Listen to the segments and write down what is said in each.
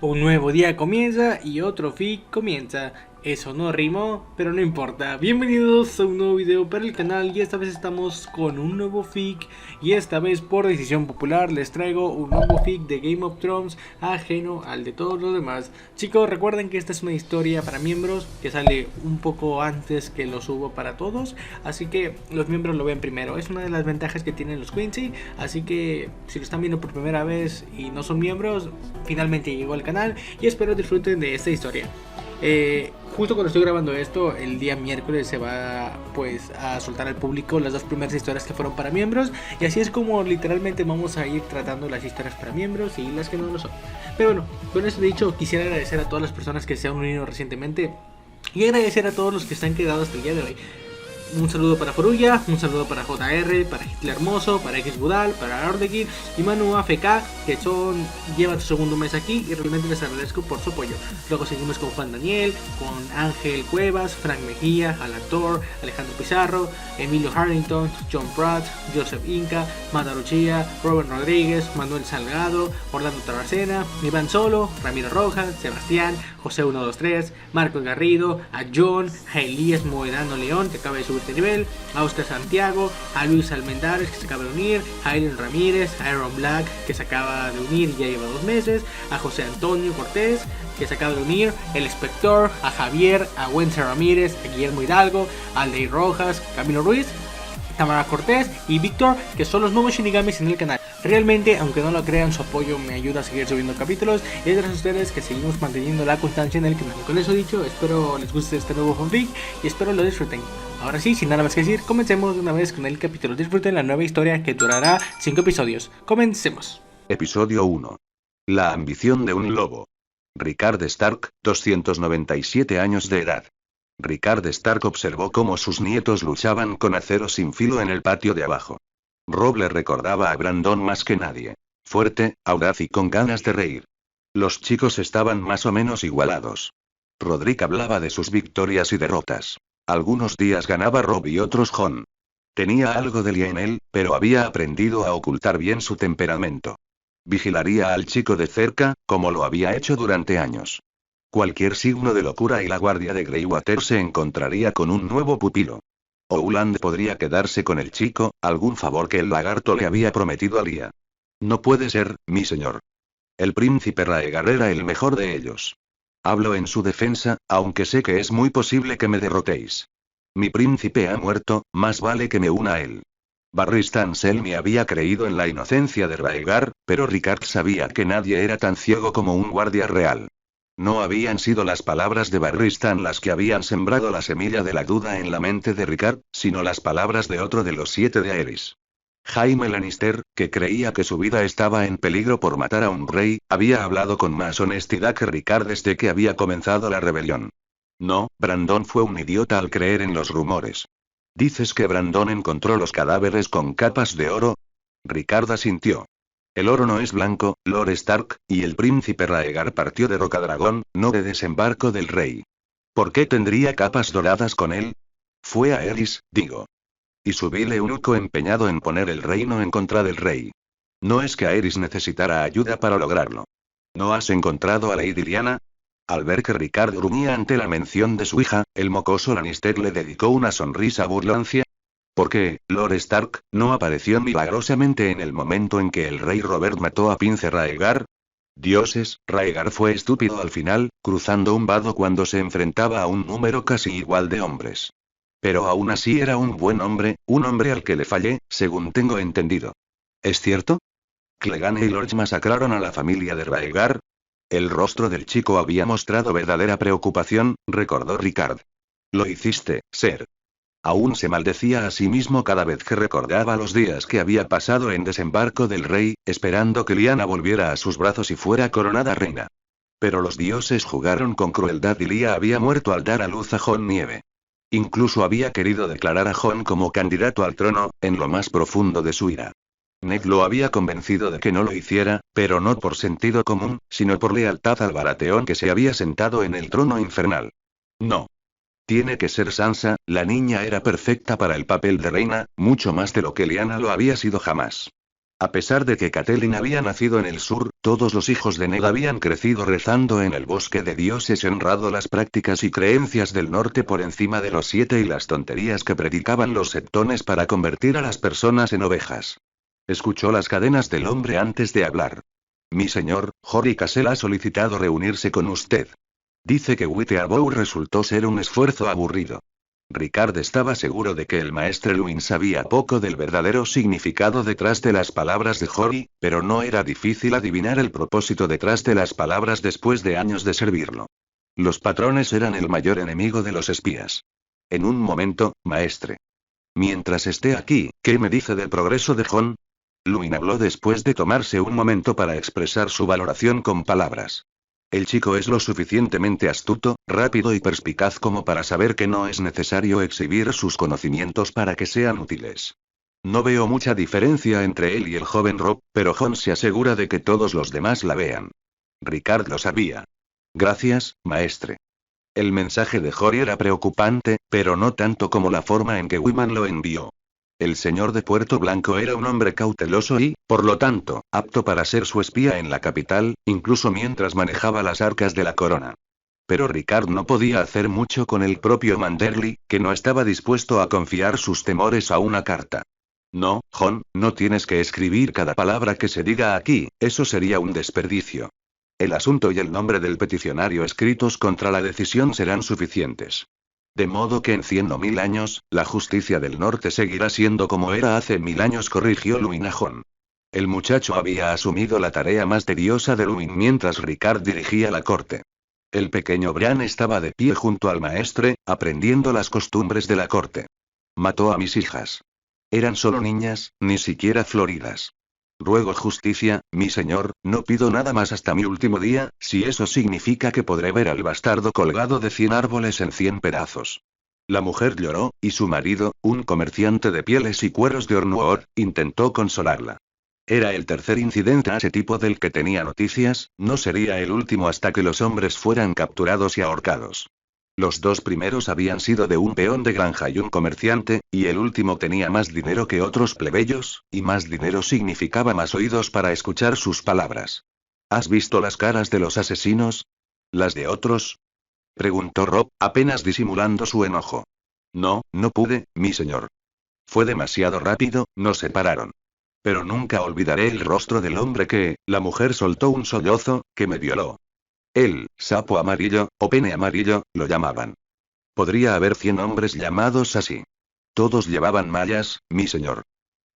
Un nuevo día comienza y otro fic comienza. Eso no rimó, pero no importa. Bienvenidos a un nuevo video para el canal y esta vez estamos con un nuevo fic. Y esta vez por decisión popular les traigo un nuevo fic de Game of Thrones ajeno al de todos los demás. Chicos, recuerden que esta es una historia para miembros que sale un poco antes que lo subo para todos. Así que los miembros lo ven primero. Es una de las ventajas que tienen los Quincy. Así que si lo están viendo por primera vez y no son miembros, finalmente llegó al canal y espero disfruten de esta historia. Justo cuando estoy grabando esto, el día miércoles se va pues a soltar al público las dos primeras historias que fueron para miembros. Y así es como literalmente vamos a ir tratando las historias para miembros y las que no lo son. Pero bueno, con esto dicho, quisiera agradecer a todas las personas que se han unido recientemente y agradecer a todos los que se han quedado hasta el día de hoy. Un saludo para Foruya, un saludo para JR, para Hitler Hermoso, para X Budal, para Ardekin y Manu AFK, que llevan su segundo mes aquí y realmente les agradezco por su apoyo. Luego seguimos con Juan Daniel, con Ángel Cuevas, Frank Mejía, Alan Thor, Alejandro Pizarro, Emilio Harrington, John Pratt, Joseph Inca, Mata Lucia, Robert Rodríguez, Manuel Salgado, Orlando Tarracena, Iván Solo, Ramiro Rojas, Sebastián, José 123, Marcos Garrido, a John, a Elías Moedano León, que acaba de subir de nivel, a Oscar Santiago, a Luis Almendares, que se acaba de unir, a Aileen Ramírez, a Aaron Black, que se acaba de unir y ya lleva 2 meses, a José Antonio Cortés, que se acaba de unir, el Inspector, a Javier, a Wences Ramírez, a Guillermo Hidalgo, a Aldey Rojas, Camilo Ruiz, Tamara Cortés y Víctor, que son los nuevos Shinigamis en el canal. Realmente, aunque no lo crean, su apoyo me ayuda a seguir subiendo capítulos y es gracias a ustedes que seguimos manteniendo la constancia en el canal. Con eso dicho, espero les guste este nuevo fanfic y espero lo disfruten. Ahora sí, sin nada más que decir, comencemos de una vez con el capítulo. Disfruten la nueva historia que durará 5 episodios. Comencemos. Episodio 1. La ambición de un lobo. Rickard Stark, 297 años de edad. Rickard Stark observó cómo sus nietos luchaban con acero sin filo en el patio de abajo. Robb le recordaba a Brandon más que nadie. Fuerte, audaz y con ganas de reír. Los chicos estaban más o menos igualados. Roderick hablaba de sus victorias y derrotas. Algunos días ganaba Robb y otros Jon. Tenía algo de Lia en él, pero había aprendido a ocultar bien su temperamento. Vigilaría al chico de cerca, como lo había hecho durante años. Cualquier signo de locura y la guardia de Greywater se encontraría con un nuevo pupilo. Owland podría quedarse con el chico, algún favor que el lagarto le había prometido a Lia. No puede ser, mi señor. El príncipe Raegar era el mejor de ellos. Hablo en su defensa, aunque sé que es muy posible que me derrotéis. Mi príncipe ha muerto, más vale que me una a él. Barristan Selmy había creído en la inocencia de Raegar, pero Rickard sabía que nadie era tan ciego como un guardia real. No habían sido las palabras de Barristan las que habían sembrado la semilla de la duda en la mente de Rickard, sino las palabras de otro de los 7 de Aerys. Jaime Lannister, que creía que su vida estaba en peligro por matar a un rey, había hablado con más honestidad que Rickard desde que había comenzado la rebelión. No, Brandon fue un idiota al creer en los rumores. ¿Dices que Brandon encontró los cadáveres con capas de oro? Rickard asintió. El oro no es blanco, Lord Stark, y el príncipe Raegar partió de Rocadragón, no de desembarco del rey. ¿Por qué tendría capas doradas con él? Fue a Aerys, digo. Y su vil eunuco empeñado en poner el reino en contra del rey. No es que Aerys necesitara ayuda para lograrlo. ¿No has encontrado a Lady Lyanna? Al ver que Rickard gruñía ante la mención de su hija, el mocoso Lannister le dedicó una sonrisa burlancia. ¿Por qué, Lord Stark, no apareció milagrosamente en el momento en que el rey Robert mató a Pince Raegar? Dioses, Raegar fue estúpido al final, cruzando un vado cuando se enfrentaba a un número casi igual de hombres. Pero aún así era un buen hombre, un hombre al que le fallé, según tengo entendido. ¿Es cierto? ¿Clegane y Lorch masacraron a la familia de Raegar? El rostro del chico había mostrado verdadera preocupación, recordó Rickard. Lo hiciste, Ser. Aún se maldecía a sí mismo cada vez que recordaba los días que había pasado en desembarco del rey, esperando que Lyanna volviera a sus brazos y fuera coronada reina. Pero los dioses jugaron con crueldad y Lia había muerto al dar a luz a Jon Nieve. Incluso había querido declarar a Jon como candidato al trono, en lo más profundo de su ira. Ned lo había convencido de que no lo hiciera, pero no por sentido común, sino por lealtad al Baratheon que se había sentado en el trono infernal. No. Tiene que ser Sansa, la niña era perfecta para el papel de reina, mucho más de lo que Lyanna lo había sido jamás. A pesar de que Catelyn había nacido en el sur, todos los hijos de Ned habían crecido rezando en el bosque de dioses y honrado las prácticas y creencias del norte por encima de los 7 y las tonterías que predicaban los septones para convertir a las personas en ovejas. Escuchó las cadenas del hombre antes de hablar. Mi señor, Jory Cassel ha solicitado reunirse con usted. Dice que Winterbourne resultó ser un esfuerzo aburrido. Ricard estaba seguro de que el maestre Luin sabía poco del verdadero significado detrás de las palabras de Jory, pero no era difícil adivinar el propósito detrás de las palabras después de años de servirlo. Los patrones eran el mayor enemigo de los espías. En un momento, maestre. Mientras esté aquí, ¿qué me dice del progreso de Jon? Luin habló después de tomarse un momento para expresar su valoración con palabras. El chico es lo suficientemente astuto, rápido y perspicaz como para saber que no es necesario exhibir sus conocimientos para que sean útiles. No veo mucha diferencia entre él y el joven Robb, pero Jon se asegura de que todos los demás la vean. Ricard lo sabía. Gracias, maestre. El mensaje de Jory era preocupante, pero no tanto como la forma en que Wyman lo envió. El señor de Puerto Blanco era un hombre cauteloso y, por lo tanto, apto para ser su espía en la capital, incluso mientras manejaba las arcas de la corona. Pero Ricard no podía hacer mucho con el propio Manderly, que no estaba dispuesto a confiar sus temores a una carta. No, Jon, no tienes que escribir cada palabra que se diga aquí, eso sería un desperdicio. El asunto y el nombre del peticionario escritos contra la decisión serán suficientes. De modo que en 100 o 1000 años, la justicia del norte seguirá siendo como era hace 1000 años, corrigió Luin a Jon. El muchacho había asumido la tarea más tediosa de Luin mientras Ricard dirigía la corte. El pequeño Bran estaba de pie junto al maestre, aprendiendo las costumbres de la corte. Mató a mis hijas. Eran solo niñas, ni siquiera floridas. Ruego justicia, mi señor, no pido nada más hasta mi último día, si eso significa que podré ver al bastardo colgado de 100 árboles en 100 pedazos. La mujer lloró, y su marido, un comerciante de pieles y cueros de Ornuor, intentó consolarla. Era el tercer incidente a ese tipo del que tenía noticias, no sería el último hasta que los hombres fueran capturados y ahorcados. Los dos primeros habían sido de un peón de granja y un comerciante, y el último tenía más dinero que otros plebeyos, y más dinero significaba más oídos para escuchar sus palabras. ¿Has visto las caras de los asesinos? ¿Las de otros? Preguntó Robb, apenas disimulando su enojo. No, no pude, mi señor. Fue demasiado rápido, nos separaron. Pero nunca olvidaré el rostro del hombre que, la mujer soltó un sollozo, que me violó. Él, sapo amarillo, o pene amarillo, lo llamaban. Podría haber 100 hombres llamados así. Todos llevaban mallas, mi señor.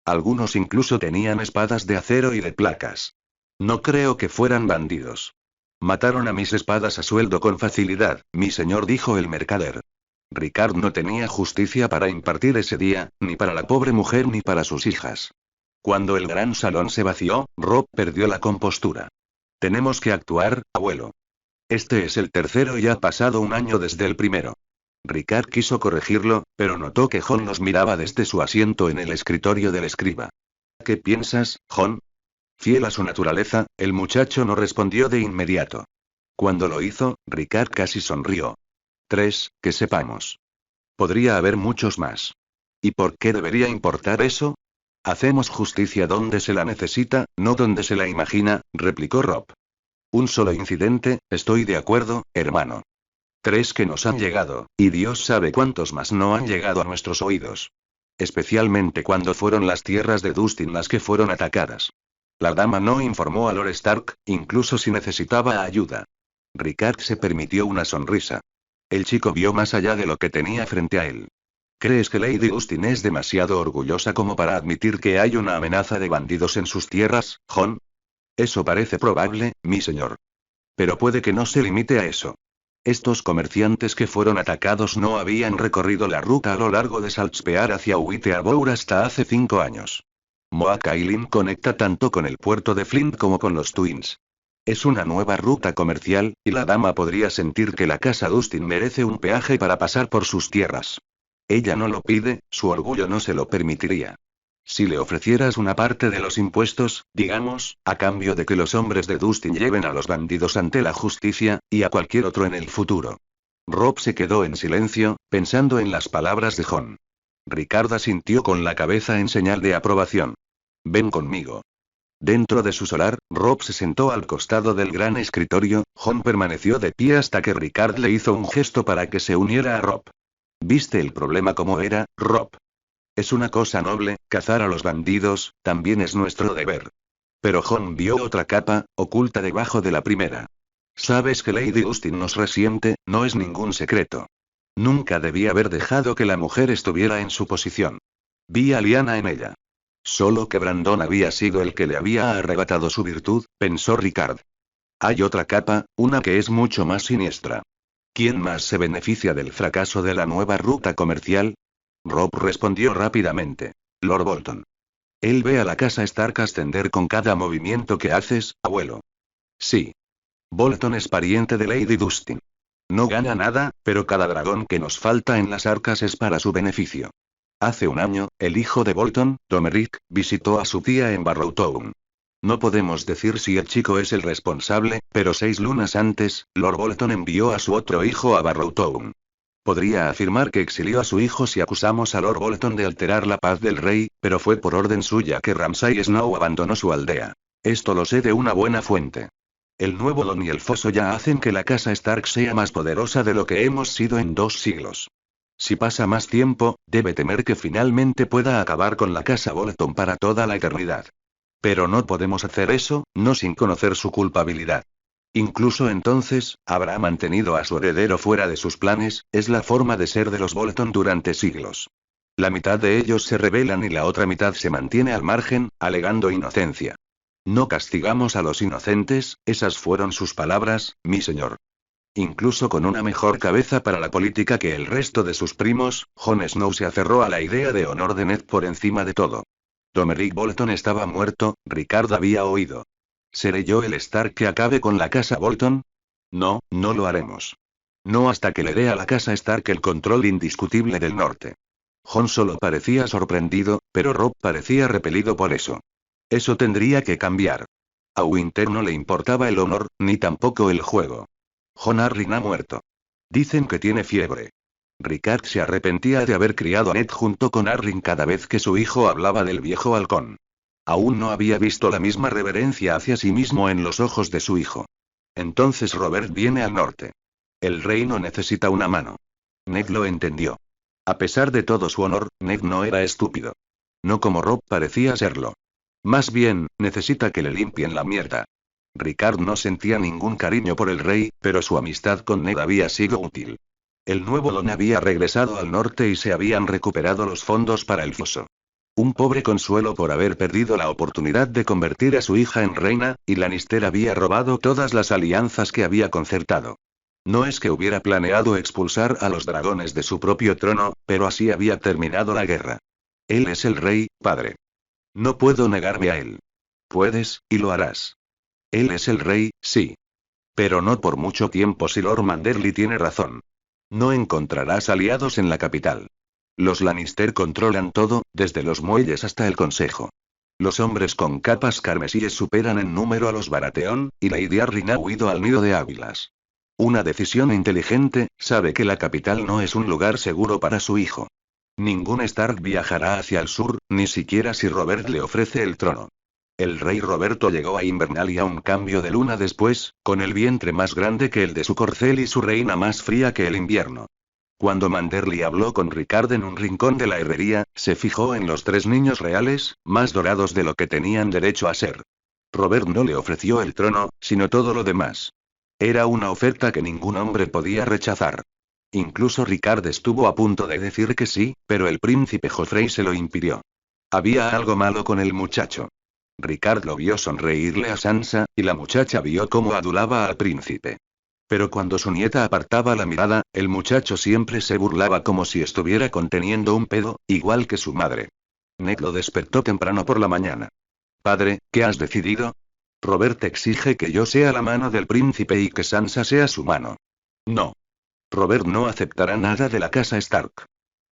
Algunos incluso tenían espadas de acero y de placas. No creo que fueran bandidos. Mataron a mis espadas a sueldo con facilidad, mi señor, dijo el mercader. Ricard no tenía justicia para impartir ese día, ni para la pobre mujer ni para sus hijas. Cuando el gran salón se vació, Robb perdió la compostura. Tenemos que actuar, abuelo. Este es el tercero y ha pasado un año desde el primero. Ricard quiso corregirlo, pero notó que Jon los miraba desde su asiento en el escritorio del escriba. ¿Qué piensas, Jon? Fiel a su naturaleza, el muchacho no respondió de inmediato. Cuando lo hizo, Ricard casi sonrió. 3, que sepamos. Podría haber muchos más. ¿Y por qué debería importar eso? Hacemos justicia donde se la necesita, no donde se la imagina, replicó Robb. Un solo incidente, estoy de acuerdo, hermano. 3 que nos han llegado, y Dios sabe cuántos más no han llegado a nuestros oídos. Especialmente cuando fueron las tierras de Dustin las que fueron atacadas. La dama no informó a Lord Stark, incluso si necesitaba ayuda. Ricard se permitió una sonrisa. El chico vio más allá de lo que tenía frente a él. ¿Crees que Lady Dustin es demasiado orgullosa como para admitir que hay una amenaza de bandidos en sus tierras, Jon? Eso parece probable, mi señor. Pero puede que no se limite a eso. Estos comerciantes que fueron atacados no habían recorrido la ruta a lo largo de Saltspear hacia Winterbourne hasta hace 5 años. Moat Cailin conecta tanto con el puerto de Flint como con los Twins. Es una nueva ruta comercial, y la dama podría sentir que la casa Dustin merece un peaje para pasar por sus tierras. Ella no lo pide, su orgullo no se lo permitiría. Si le ofrecieras una parte de los impuestos, digamos, a cambio de que los hombres de Dustin lleven a los bandidos ante la justicia, y a cualquier otro en el futuro. Robb se quedó en silencio, pensando en las palabras de Jon. Ricard asintió con la cabeza en señal de aprobación. Ven conmigo. Dentro de su solar, Robb se sentó al costado del gran escritorio. Jon permaneció de pie hasta que Ricard le hizo un gesto para que se uniera a Robb. ¿Viste el problema como era, Robb? Es una cosa noble, cazar a los bandidos, también es nuestro deber. Pero Jon vio otra capa, oculta debajo de la primera. Sabes que Lady Dustin nos resiente, no es ningún secreto. Nunca debía haber dejado que la mujer estuviera en su posición. Vi a Lyanna en ella. Solo que Brandon había sido el que le había arrebatado su virtud, pensó Ricard. Hay otra capa, una que es mucho más siniestra. ¿Quién más se beneficia del fracaso de la nueva ruta comercial? Robb respondió rápidamente. Lord Bolton. Él ve a la casa Stark ascender con cada movimiento que haces, abuelo. Sí. Bolton es pariente de Lady Dustin. No gana nada, pero cada dragón que nos falta en las arcas es para su beneficio. Hace un año, el hijo de Bolton, Domeric, visitó a su tía en Barrowtown. No podemos decir si el chico es el responsable, pero 6 lunas antes, Lord Bolton envió a su otro hijo a Barrowtown. Podría afirmar que exilió a su hijo si acusamos a Lord Bolton de alterar la paz del rey, pero fue por orden suya que Ramsay Snow abandonó su aldea. Esto lo sé de una buena fuente. El nuevo Don y el foso ya hacen que la casa Stark sea más poderosa de lo que hemos sido en 2 siglos. Si pasa más tiempo, debe temer que finalmente pueda acabar con la casa Bolton para toda la eternidad. Pero no podemos hacer eso, no sin conocer su culpabilidad. Incluso entonces, habrá mantenido a su heredero fuera de sus planes, es la forma de ser de los Bolton durante siglos. La mitad de ellos se rebelan y la otra mitad se mantiene al margen, alegando inocencia. No castigamos a los inocentes, esas fueron sus palabras, mi señor. Incluso con una mejor cabeza para la política que el resto de sus primos, Jon Snow se aferró a la idea de honor de Ned por encima de todo. Domeric Bolton estaba muerto, Ricard había oído. ¿Seré yo el Stark que acabe con la casa Bolton? No, no lo haremos. No hasta que le dé a la casa Stark el control indiscutible del norte. Jon solo parecía sorprendido, pero Robb parecía repelido por eso. Eso tendría que cambiar. A Winter no le importaba el honor, ni tampoco el juego. Jon Arryn ha muerto. Dicen que tiene fiebre. Ricard se arrepentía de haber criado a Ned junto con Arryn cada vez que su hijo hablaba del viejo halcón. Aún no había visto la misma reverencia hacia sí mismo en los ojos de su hijo. Entonces Robert viene al norte. El reino necesita una mano. Ned lo entendió. A pesar de todo su honor, Ned no era estúpido. No como Robb parecía serlo. Más bien, necesita que le limpien la mierda. Ricard no sentía ningún cariño por el rey, pero su amistad con Ned había sido útil. El nuevo Don había regresado al norte y se habían recuperado los fondos para el foso. Un pobre consuelo por haber perdido la oportunidad de convertir a su hija en reina, y Lannister había robado todas las alianzas que había concertado. No es que hubiera planeado expulsar a los dragones de su propio trono, pero así había terminado la guerra. Él es el rey, padre. No puedo negarme a él. Puedes, y lo harás. Él es el rey, sí. Pero no por mucho tiempo si Lord Manderly tiene razón. No encontrarás aliados en la capital. Los Lannister controlan todo, desde los muelles hasta el consejo. Los hombres con capas carmesíes superan en número a los Baratheon, y Lady Arryn ha huido al nido de águilas. Una decisión inteligente, sabe que la capital no es un lugar seguro para su hijo. Ningún Stark viajará hacia el sur, ni siquiera si Robert le ofrece el trono. El rey Roberto llegó a Invernalia un cambio de luna después, con el vientre más grande que el de su corcel y su reina más fría que el invierno. Cuando Manderly habló con Ricard en un rincón de la herrería, se fijó en los 3 niños reales, más dorados de lo que tenían derecho a ser. Robert no le ofreció el trono, sino todo lo demás. Era una oferta que ningún hombre podía rechazar. Incluso Ricard estuvo a punto de decir que sí, pero el príncipe Joffrey se lo impidió. Había algo malo con el muchacho. Ricard lo vio sonreírle a Sansa, y la muchacha vio cómo adulaba al príncipe. Pero cuando su nieta apartaba la mirada, el muchacho siempre se burlaba como si estuviera conteniendo un pedo, igual que su madre. Ned lo despertó temprano por la mañana. Padre, ¿qué has decidido? Robert exige que yo sea la mano del príncipe y que Sansa sea su mano. No. Robert no aceptará nada de la casa Stark.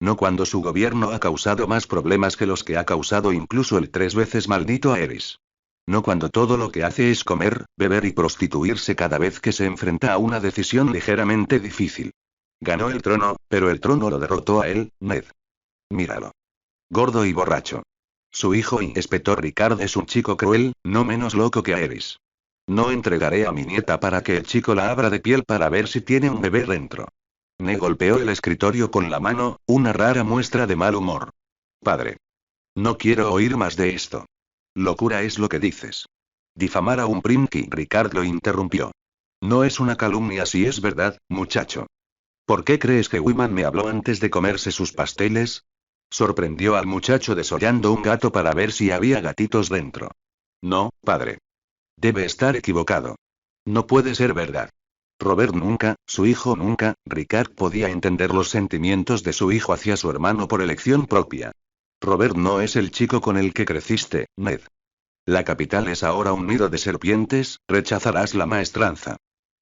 No cuando su gobierno ha causado más problemas que los que ha causado incluso el 3 veces maldito Aerys. No cuando todo lo que hace es comer, beber y prostituirse cada vez que se enfrenta a una decisión ligeramente difícil. Ganó el trono, pero el trono lo derrotó a él, Ned. Míralo. Gordo y borracho. Su hijo espetó Ricard es un chico cruel, no menos loco que Aerys. No entregaré a mi nieta para que el chico la abra de piel para ver si tiene un bebé dentro. Ned golpeó el escritorio con la mano, una rara muestra de mal humor. Padre. No quiero oír más de esto. Locura es lo que dices. Difamar a un Primky. Ricard lo interrumpió. No es una calumnia si es verdad, muchacho. ¿Por qué crees que Wyman me habló antes de comerse sus pasteles? Sorprendió al muchacho desollando un gato para ver si había gatitos dentro. No, padre. Debe estar equivocado. No puede ser verdad. Robert nunca, su hijo nunca, Ricard podía entender los sentimientos de su hijo hacia su hermano por elección propia. Robert no es el chico con el que creciste, Ned. La capital es ahora un nido de serpientes, rechazarás la maestranza.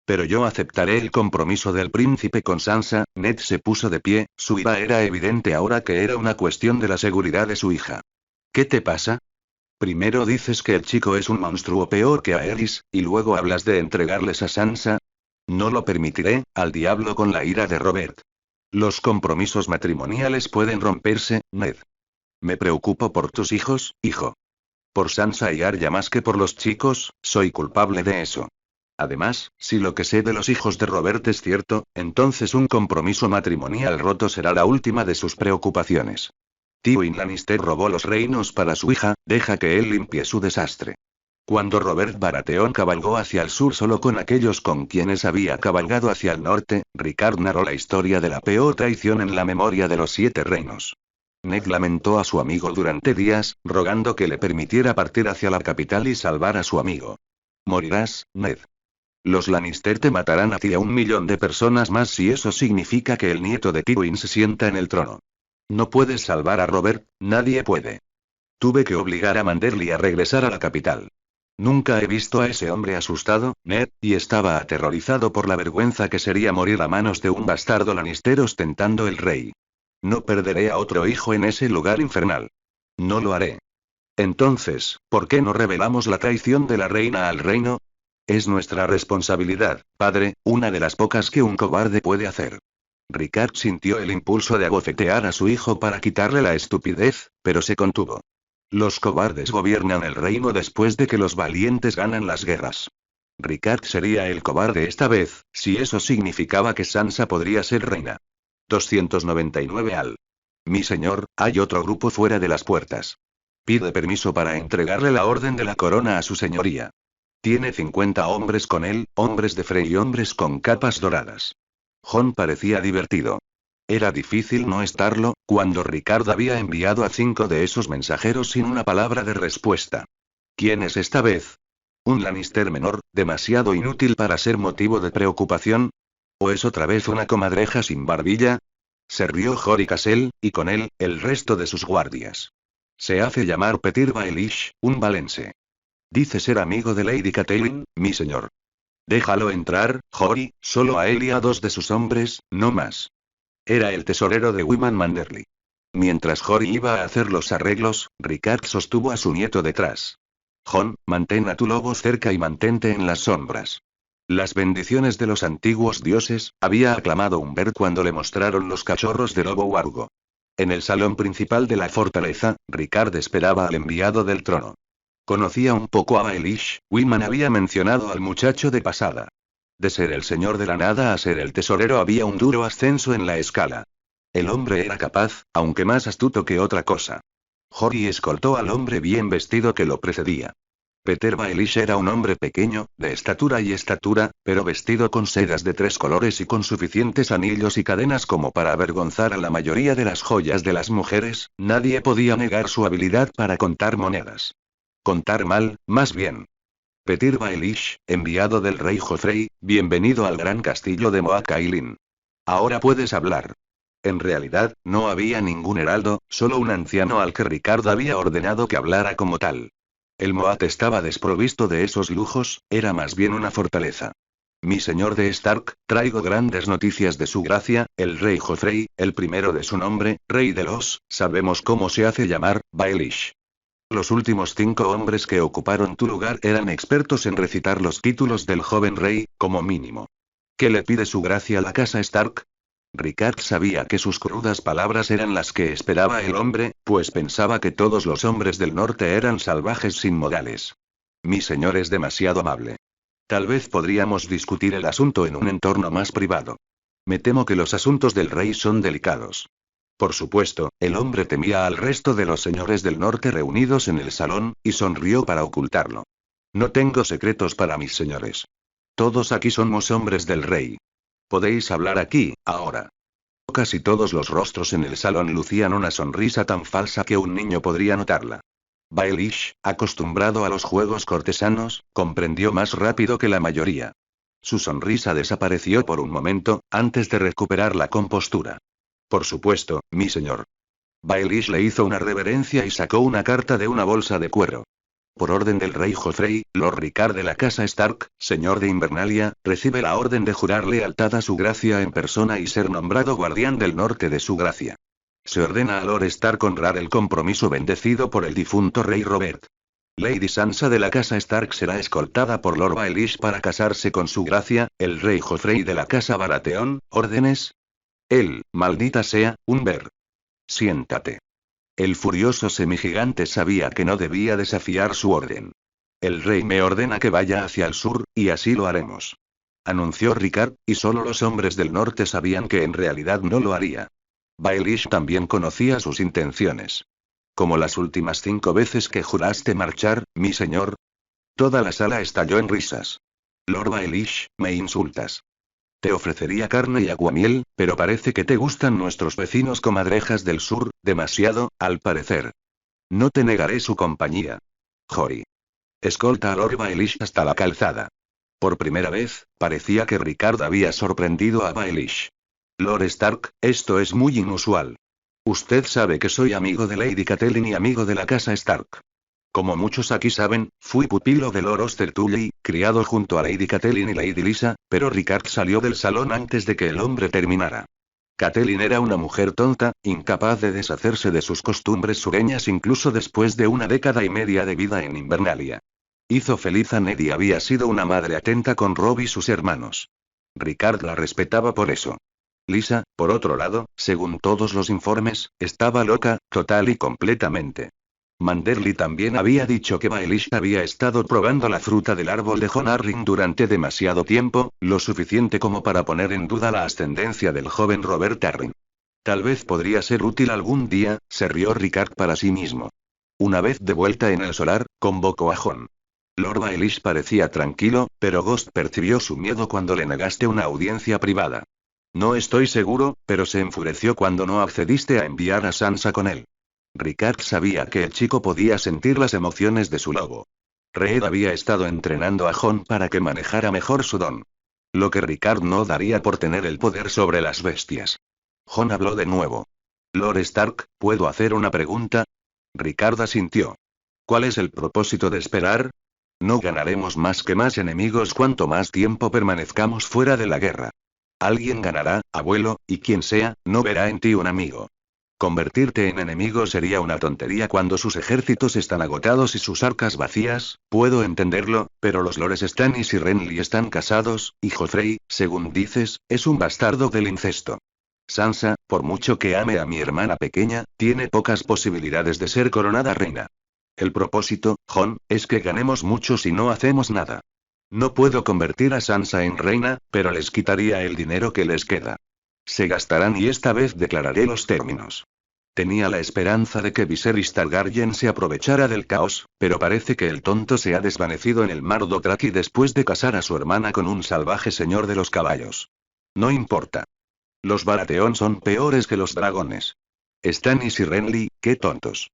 Pero yo aceptaré el compromiso del príncipe con Sansa. Ned se puso de pie, su ira era evidente ahora que era una cuestión de la seguridad de su hija. ¿Qué te pasa? Primero dices que el chico es un monstruo peor que Aerys, y luego hablas de entregarles a Sansa. No lo permitiré, al diablo con la ira de Robert. Los compromisos matrimoniales pueden romperse, Ned. Me preocupo por tus hijos, hijo. Por Sansa y Arya más que por los chicos, soy culpable de eso. Además, si lo que sé de los hijos de Robert es cierto, entonces un compromiso matrimonial roto será la última de sus preocupaciones. Tywin Lannister robó los reinos para su hija, deja que él limpie su desastre. Cuando Robert Baratheon cabalgó hacia el sur solo con aquellos con quienes había cabalgado hacia el norte, Ricard narró la historia de la peor traición en la memoria de los 7 reinos. Ned lamentó a su amigo durante días, rogando que le permitiera partir hacia la capital y salvar a su amigo. Morirás, Ned. Los Lannister te matarán a ti y a 1.000.000 de personas más si eso significa que el nieto de Tywin se sienta en el trono. No puedes salvar a Robert, nadie puede. Tuve que obligar a Manderly a regresar a la capital. Nunca he visto a ese hombre asustado, Ned, y estaba aterrorizado por la vergüenza que sería morir a manos de un bastardo Lannister ostentando el rey. No perderé a otro hijo en ese lugar infernal. No lo haré. Entonces, ¿por qué no revelamos la traición de la reina al reino? Es nuestra responsabilidad, padre, una de las pocas que un cobarde puede hacer. Ricard sintió el impulso de abofetear a su hijo para quitarle la estupidez, pero se contuvo. Los cobardes gobiernan el reino después de que los valientes ganan las guerras. Ricard sería el cobarde esta vez, si eso significaba que Sansa podría ser reina. 299 al. Mi señor, hay otro grupo fuera de las puertas. Pide permiso para entregarle la orden de la corona a su señoría. Tiene 50 hombres con él, hombres de Frey y hombres con capas doradas. Jon parecía divertido. Era difícil no estarlo, cuando Ricard había enviado a 5 de esos mensajeros sin una palabra de respuesta. ¿Quién es esta vez? ¿Un Lannister menor, demasiado inútil para ser motivo de preocupación? ¿O es otra vez una comadreja sin barbilla? Se rió Jory Cassel, y con él, el resto de sus guardias. Se hace llamar Petyr Baelish, un valense. Dice ser amigo de Lady Catelyn, mi señor. Déjalo entrar, Jory, solo a él y a 2 de sus hombres, no más. Era el tesorero de Wyman Manderly. Mientras Jory iba a hacer los arreglos, Ricard sostuvo a su nieto detrás. Jon, mantén a tu lobo cerca y mantente en las sombras. Las bendiciones de los antiguos dioses, había aclamado Humbert cuando le mostraron los cachorros de lobo Wargo. En el salón principal de la fortaleza, Ricard esperaba al enviado del trono. Conocía un poco a Baelish, Wyman había mencionado al muchacho de pasada. De ser el señor de la nada a ser el tesorero había un duro ascenso en la escala. El hombre era capaz, aunque más astuto que otra cosa. Jory escoltó al hombre bien vestido que lo precedía. Petyr Baelish era un hombre pequeño, de estatura, pero vestido con sedas de 3 colores y con suficientes anillos y cadenas como para avergonzar a la mayoría de las joyas de las mujeres. Nadie podía negar su habilidad para contar monedas. Contar mal, más bien. Petyr Baelish, enviado del rey Joffrey, bienvenido al gran castillo de Moat Cailin. Ahora puedes hablar. En realidad, no había ningún heraldo, solo un anciano al que Ricard había ordenado que hablara como tal. El Moat estaba desprovisto de esos lujos, era más bien una fortaleza. Mi señor de Stark, traigo grandes noticias de su gracia, el rey Joffrey, el primero de su nombre, rey de los, sabemos cómo se hace llamar, Baelish. Los últimos 5 hombres que ocuparon tu lugar eran expertos en recitar los títulos del joven rey, como mínimo. ¿Qué le pide su gracia a la casa Stark? Ricard sabía que sus crudas palabras eran las que esperaba el hombre, pues pensaba que todos los hombres del norte eran salvajes sin modales. Mi señor es demasiado amable. Tal vez podríamos discutir el asunto en un entorno más privado. Me temo que los asuntos del rey son delicados. Por supuesto, el hombre temía al resto de los señores del norte reunidos en el salón, y sonrió para ocultarlo. No tengo secretos para mis señores. Todos aquí somos hombres del rey. Podéis hablar aquí, ahora. Casi todos los rostros en el salón lucían una sonrisa tan falsa que un niño podría notarla. Baelish, acostumbrado a los juegos cortesanos, comprendió más rápido que la mayoría. Su sonrisa desapareció por un momento, antes de recuperar la compostura. Por supuesto, mi señor. Baelish le hizo una reverencia y sacó una carta de una bolsa de cuero. Por orden del rey Joffrey, Lord Ricard de la casa Stark, señor de Invernalia, recibe la orden de jurar lealtad a su gracia en persona y ser nombrado guardián del norte de su gracia. Se ordena a Lord Stark honrar el compromiso bendecido por el difunto rey Robert. Lady Sansa de la casa Stark será escoltada por Lord Baelish para casarse con su gracia, el rey Joffrey de la casa Baratheon. ¿Órdenes? Él, maldita sea, Umber. Siéntate. El furioso semigigante sabía que no debía desafiar su orden. El rey me ordena que vaya hacia el sur, y así lo haremos. Anunció Ricard, y solo los hombres del norte sabían que en realidad no lo haría. Baelish también conocía sus intenciones. Como las últimas 5 veces que juraste marchar, mi señor. Toda la sala estalló en risas. Lord Baelish, me insultas. Te ofrecería carne y aguamiel, pero parece que te gustan nuestros vecinos comadrejas del sur, demasiado, al parecer. No te negaré su compañía. Jory. Escolta a Lord Baelish hasta la calzada. Por primera vez, parecía que Ricard había sorprendido a Baelish. Lord Stark, esto es muy inusual. Usted sabe que soy amigo de Lady Catelyn y amigo de la casa Stark. Como muchos aquí saben, fui pupilo de Lord Oster Tully, criado junto a Lady Catelyn y Lady Lysa, pero Ricard salió del salón antes de que el hombre terminara. Catelyn era una mujer tonta, incapaz de deshacerse de sus costumbres sureñas incluso después de 1 década y media de vida en Invernalia. Hizo feliz a Ned y había sido una madre atenta con Robb y sus hermanos. Ricard la respetaba por eso. Lysa, por otro lado, según todos los informes, estaba loca, total y completamente. Manderly también había dicho que Baelish había estado probando la fruta del árbol de Jon Arryn durante demasiado tiempo, lo suficiente como para poner en duda la ascendencia del joven Robert Arryn. Tal vez podría ser útil algún día, se rió Ricard para sí mismo. Una vez de vuelta en el solar, convocó a Jon. Lord Baelish parecía tranquilo, pero Ghost percibió su miedo cuando le negaste una audiencia privada. No estoy seguro, pero se enfureció cuando no accediste a enviar a Sansa con él. Ricard sabía que el chico podía sentir las emociones de su lobo. Reed había estado entrenando a Jon para que manejara mejor su don. Lo que Ricard no daría por tener el poder sobre las bestias. Jon habló de nuevo. Lord Stark, ¿puedo hacer una pregunta? Ricard asintió. ¿Cuál es el propósito de esperar? No ganaremos más que más enemigos cuanto más tiempo permanezcamos fuera de la guerra. Alguien ganará, abuelo, y quien sea, no verá en ti un amigo. Convertirte en enemigo sería una tontería cuando sus ejércitos están agotados y sus arcas vacías, puedo entenderlo, pero los lores Stannis y Renly están casados, y Joffrey, según dices, es un bastardo del incesto. Sansa, por mucho que ame a mi hermana pequeña, tiene pocas posibilidades de ser coronada reina. El propósito, Jon, es que ganemos mucho si no hacemos nada. No puedo convertir a Sansa en reina, pero les quitaría el dinero que les queda. Se gastarán y esta vez declararé los términos. Tenía la esperanza de que Viserys Targaryen se aprovechara del caos, pero parece que el tonto se ha desvanecido en el mar Dothraki después de casar a su hermana con un salvaje señor de los caballos. No importa. Los Baratheon son peores que los dragones. Stannis y Renly, qué tontos.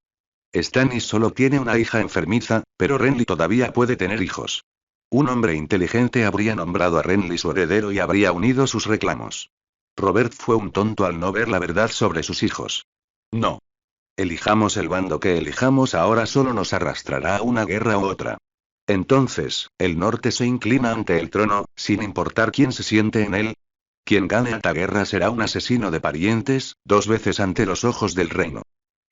Stannis solo tiene una hija enfermiza, pero Renly todavía puede tener hijos. Un hombre inteligente habría nombrado a Renly su heredero y habría unido sus reclamos. Robert fue un tonto al no ver la verdad sobre sus hijos. No. Elijamos el bando que elijamos ahora solo nos arrastrará a una guerra u otra. Entonces, el norte se inclina ante el trono, sin importar quién se siente en él. Quien gane esta guerra será un asesino de parientes, 2 veces ante los ojos del reino.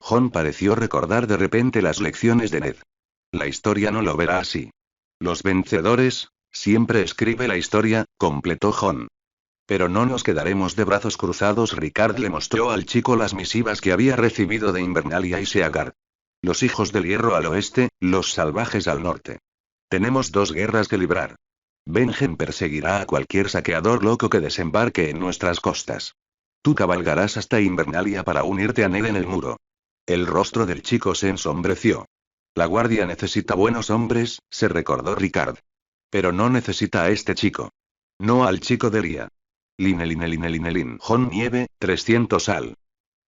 Jon pareció recordar de repente las lecciones de Ned. La historia no lo verá así. Los vencedores, siempre escribe la historia, completó Jon. Pero no nos quedaremos de brazos cruzados. Ricard le mostró al chico las misivas que había recibido de Invernalia y Seagar. Los hijos del hierro al oeste, los salvajes al norte. Tenemos 2 guerras que librar. Benjen perseguirá a cualquier saqueador loco que desembarque en nuestras costas. Tú cabalgarás hasta Invernalia para unirte a Ned en el muro. El rostro del chico se ensombreció. La guardia necesita buenos hombres, se recordó Ricard. Pero no necesita a este chico. No al chico de Lia. Line. Jon Nieve, 300 al.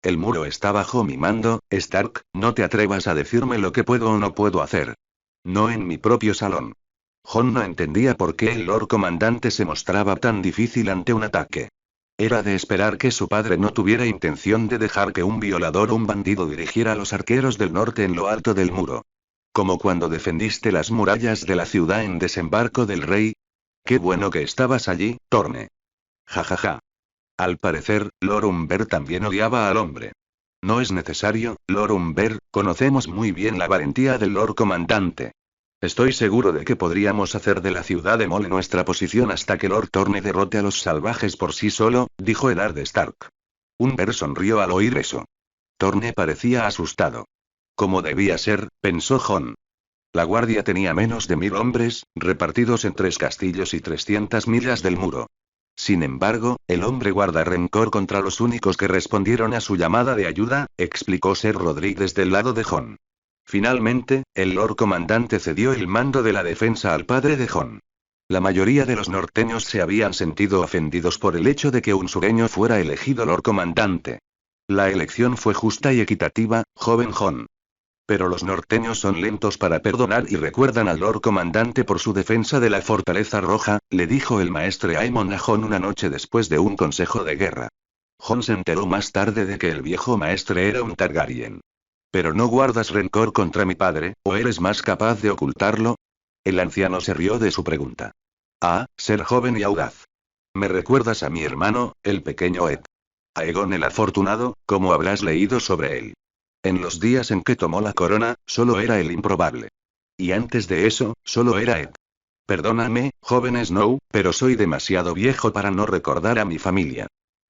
El muro está bajo mi mando, Stark, no te atrevas a decirme lo que puedo o no puedo hacer. No en mi propio salón. Jon no entendía por qué el Lord Comandante se mostraba tan difícil ante un ataque. Era de esperar que su padre no tuviera intención de dejar que un violador o un bandido dirigiera a los arqueros del norte en lo alto del muro. Como cuando defendiste las murallas de la ciudad en Desembarco del Rey. Qué bueno que estabas allí, Torne. Jajaja. Al parecer, Lord Umber también odiaba al hombre. No es necesario, Lord Umber, conocemos muy bien la valentía del Lord Comandante. Estoy seguro de que podríamos hacer de la ciudad de Mole nuestra posición hasta que Lord Torne derrote a los salvajes por sí solo, dijo Eddard Stark. Umber sonrió al oír eso. Torne parecía asustado. Como debía ser, pensó Jon. La guardia tenía menos de 1000 hombres, repartidos en 3 castillos y 300 millas del muro. Sin embargo, el hombre guarda rencor contra los únicos que respondieron a su llamada de ayuda, explicó Ser Rodríguez del lado de Jon. Finalmente, el Lord Comandante cedió el mando de la defensa al padre de Jon. La mayoría de los norteños se habían sentido ofendidos por el hecho de que un sureño fuera elegido Lord Comandante. La elección fue justa y equitativa, joven Jon. Pero los norteños son lentos para perdonar y recuerdan al Lord Comandante por su defensa de la Fortaleza Roja, le dijo el maestre Aemon a Jon una noche después de un consejo de guerra. Jon se enteró más tarde de que el viejo maestre era un Targaryen. ¿Pero no guardas rencor contra mi padre, o eres más capaz de ocultarlo? El anciano se rió de su pregunta. Ah, ser joven y audaz. Me recuerdas a mi hermano, el pequeño Ed. Aegon el Afortunado, como habrás leído sobre él. En los días en que tomó la corona, solo era el improbable. Y antes de eso, solo era Ed. Perdóname, joven Snow, pero soy demasiado viejo para no recordar a mi familia.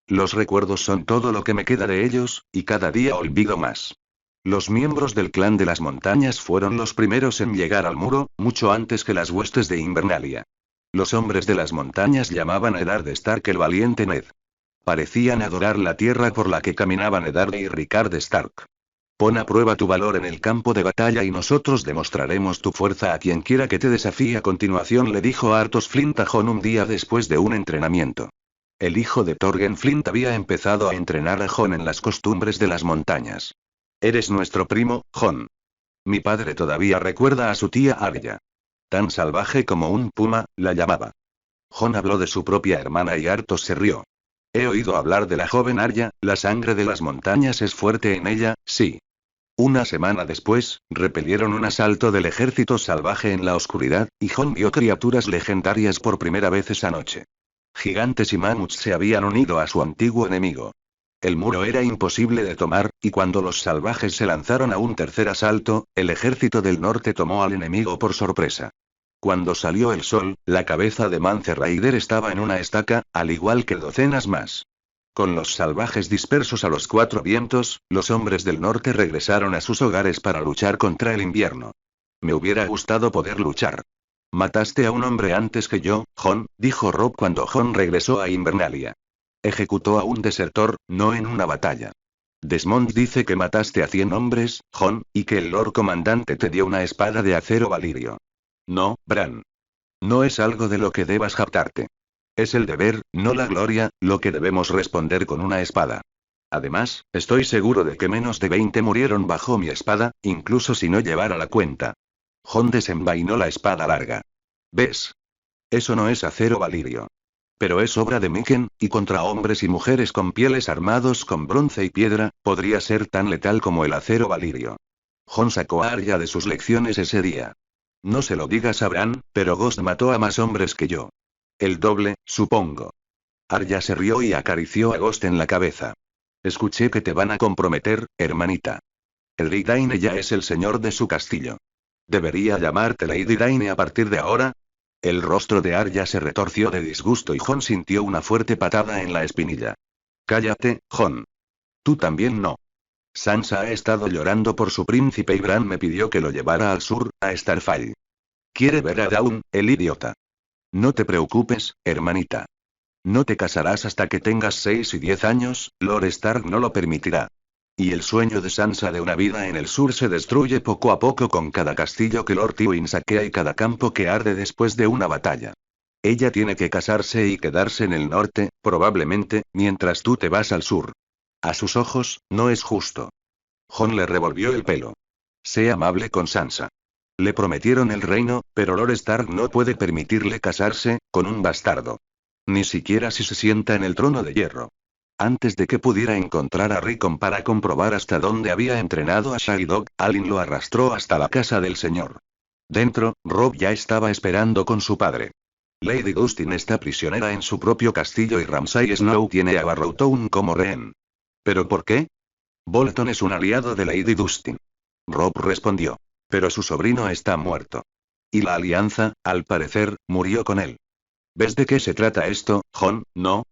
Los recuerdos son todo lo que me queda de ellos, y cada día olvido más. Los miembros del clan de las montañas fueron los primeros en llegar al muro, mucho antes que las huestes de Invernalia. Los hombres de las montañas llamaban a Eddard Stark el valiente Ned. Parecían adorar la tierra por la que caminaban Eddard y Ricard Stark. Pon a prueba tu valor en el campo de batalla y nosotros demostraremos tu fuerza a quien quiera que te desafíe. A continuación le dijo Arthos Flint a Jon un día después de un entrenamiento. El hijo de Torgen Flint había empezado a entrenar a Jon en las costumbres de las montañas. Eres nuestro primo, Jon. Mi padre todavía recuerda a su tía Arya. Tan salvaje como un puma, la llamaba. Jon habló de su propia hermana y Arthos se rió. He oído hablar de la joven Arya, la sangre de las montañas es fuerte en ella, sí. Una semana después, repelieron un asalto del ejército salvaje en la oscuridad, y Jon vio criaturas legendarias por primera vez esa noche. Gigantes y mamuts se habían unido a su antiguo enemigo. El muro era imposible de tomar, y cuando los salvajes se lanzaron a un tercer asalto, el ejército del norte tomó al enemigo por sorpresa. Cuando salió el sol, la cabeza de Mance Rayder estaba en una estaca, al igual que docenas más. Con los salvajes dispersos a los 4 vientos, los hombres del norte regresaron a sus hogares para luchar contra el invierno. Me hubiera gustado poder luchar. Mataste a un hombre antes que yo, Jon, dijo Robb cuando Jon regresó a Invernalia. Ejecutó a un desertor, no en una batalla. Desmond dice que mataste a 100 hombres, Jon, y que el Lord Comandante te dio una espada de acero valirio. No, Bran. No es algo de lo que debas jactarte. Es el deber, no la gloria, lo que debemos responder con una espada. Además, estoy seguro de que menos de 20 murieron bajo mi espada, incluso si no llevara la cuenta. Jon desenvainó la espada larga. ¿Ves? Eso no es acero valirio. Pero es obra de Mikken, y contra hombres y mujeres con pieles armados con bronce y piedra, podría ser tan letal como el acero valirio. Jon sacó a Arya de sus lecciones ese día. No se lo digas a Bran, pero Ghost mató a más hombres que yo. El doble, supongo. Arya se rió y acarició a Ghost en la cabeza. Escuché que te van a comprometer, hermanita. Lady Daine ya es el señor de su castillo. ¿Debería llamarte Lady Daine a partir de ahora? El rostro de Arya se retorció de disgusto y Jon sintió una fuerte patada en la espinilla. Cállate, Jon. Tú también no. Sansa ha estado llorando por su príncipe y Bran me pidió que lo llevara al sur, a Starfall. Quiere ver a Dawn, el idiota. No te preocupes, hermanita. No te casarás hasta que tengas 6 y 10 años, Lord Stark no lo permitirá. Y el sueño de Sansa de una vida en el sur se destruye poco a poco con cada castillo que Lord Tywin saquea y cada campo que arde después de una batalla. Ella tiene que casarse y quedarse en el norte, probablemente, mientras tú te vas al sur. A sus ojos, no es justo. Jon le revolvió el pelo. Sé amable con Sansa. Le prometieron el reino, pero Lord Stark no puede permitirle casarse con un bastardo. Ni siquiera si se sienta en el trono de hierro. Antes de que pudiera encontrar a Rickon para comprobar hasta dónde había entrenado a Shaggy Dog, Alyn lo arrastró hasta la casa del señor. Dentro, Robb ya estaba esperando con su padre. Lady Dustin está prisionera en su propio castillo y Ramsay Snow tiene a Barrowtown como rehén. ¿Pero por qué? Bolton es un aliado de Lady Dustin. Robb respondió. Pero su sobrino está muerto. Y la alianza, al parecer, murió con él. ¿Ves de qué se trata esto, Jon, no?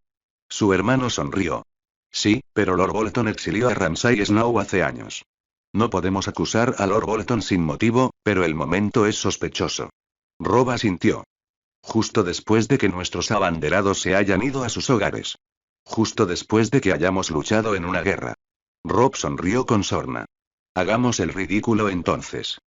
Su hermano sonrió. Sí, pero Lord Bolton exilió a Ramsay Snow hace años. No podemos acusar a Lord Bolton sin motivo, pero el momento es sospechoso. Robb asintió. Justo después de que nuestros abanderados se hayan ido a sus hogares. Justo después de que hayamos luchado en una guerra. Robb sonrió con sorna. Hagamos el ridículo entonces.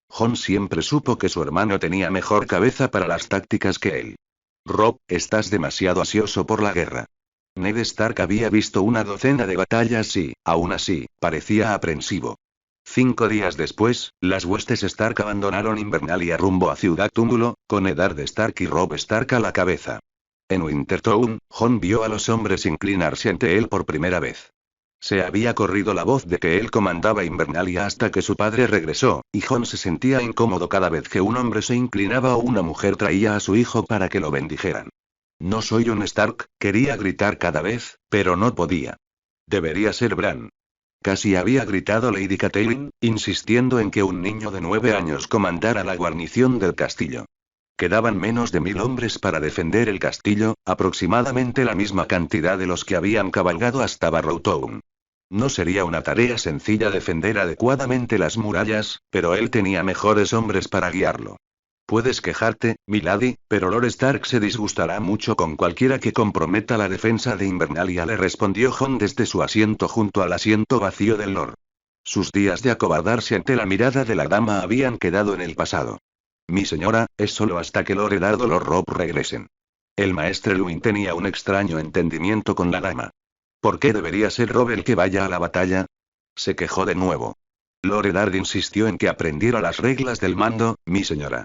Jon siempre supo que su hermano tenía mejor cabeza para las tácticas que él. Robb, estás demasiado ansioso por la guerra. Ned Stark había visto una docena de batallas y, aún así, parecía aprensivo. 5 días después, las huestes Stark abandonaron Invernalia rumbo a Ciudad Túmulo, con Eddard Stark y Robb Stark a la cabeza. En Wintertown, Jon vio a los hombres inclinarse ante él por primera vez. Se había corrido la voz de que él comandaba Invernalia hasta que su padre regresó, y Jon se sentía incómodo cada vez que un hombre se inclinaba o una mujer traía a su hijo para que lo bendijeran. No soy un Stark, quería gritar cada vez, pero no podía. Debería ser Bran. Casi había gritado Lady Catelyn, insistiendo en que un niño de 9 años comandara la guarnición del castillo. Quedaban menos de 1000 hombres para defender el castillo, aproximadamente la misma cantidad de los que habían cabalgado hasta Barrowtown. No sería una tarea sencilla defender adecuadamente las murallas, pero él tenía mejores hombres para guiarlo. Puedes quejarte, milady, pero Lord Stark se disgustará mucho con cualquiera que comprometa la defensa de Invernalia, le respondió Jon desde su asiento junto al asiento vacío del Lord. Sus días de acobardarse ante la mirada de la dama habían quedado en el pasado. Mi señora, es solo hasta que Lord Eddard o Lord Robb regresen. El maestre Luwin tenía un extraño entendimiento con la dama. ¿Por qué debería ser Robb el que vaya a la batalla? Se quejó de nuevo. Lord Eddard insistió en que aprendiera las reglas del mando, mi señora.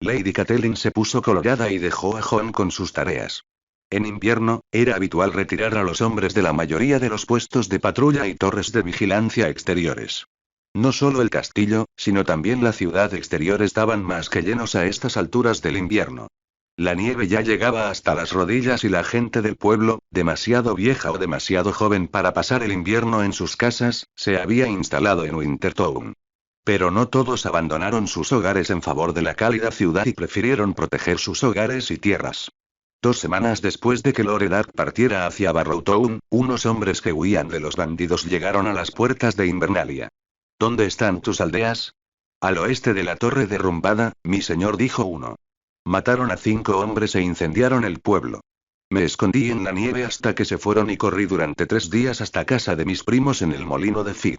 Lady Catelyn se puso colorada y dejó a Jon con sus tareas. En invierno, era habitual retirar a los hombres de la mayoría de los puestos de patrulla y torres de vigilancia exteriores. No solo el castillo, sino también la ciudad exterior estaban más que llenos a estas alturas del invierno. La nieve ya llegaba hasta las rodillas y la gente del pueblo, demasiado vieja o demasiado joven para pasar el invierno en sus casas, se había instalado en Wintertown. Pero no todos abandonaron sus hogares en favor de la cálida ciudad y prefirieron proteger sus hogares y tierras. 2 semanas después de que Lord Eddard partiera hacia Barrowtown, unos hombres que huían de los bandidos llegaron a las puertas de Invernalia. ¿Dónde están tus aldeas? Al oeste de la torre derrumbada, mi señor, dijo uno. Mataron a 5 hombres e incendiaron el pueblo. Me escondí en la nieve hasta que se fueron y corrí durante 3 días hasta casa de mis primos en el molino de Fig.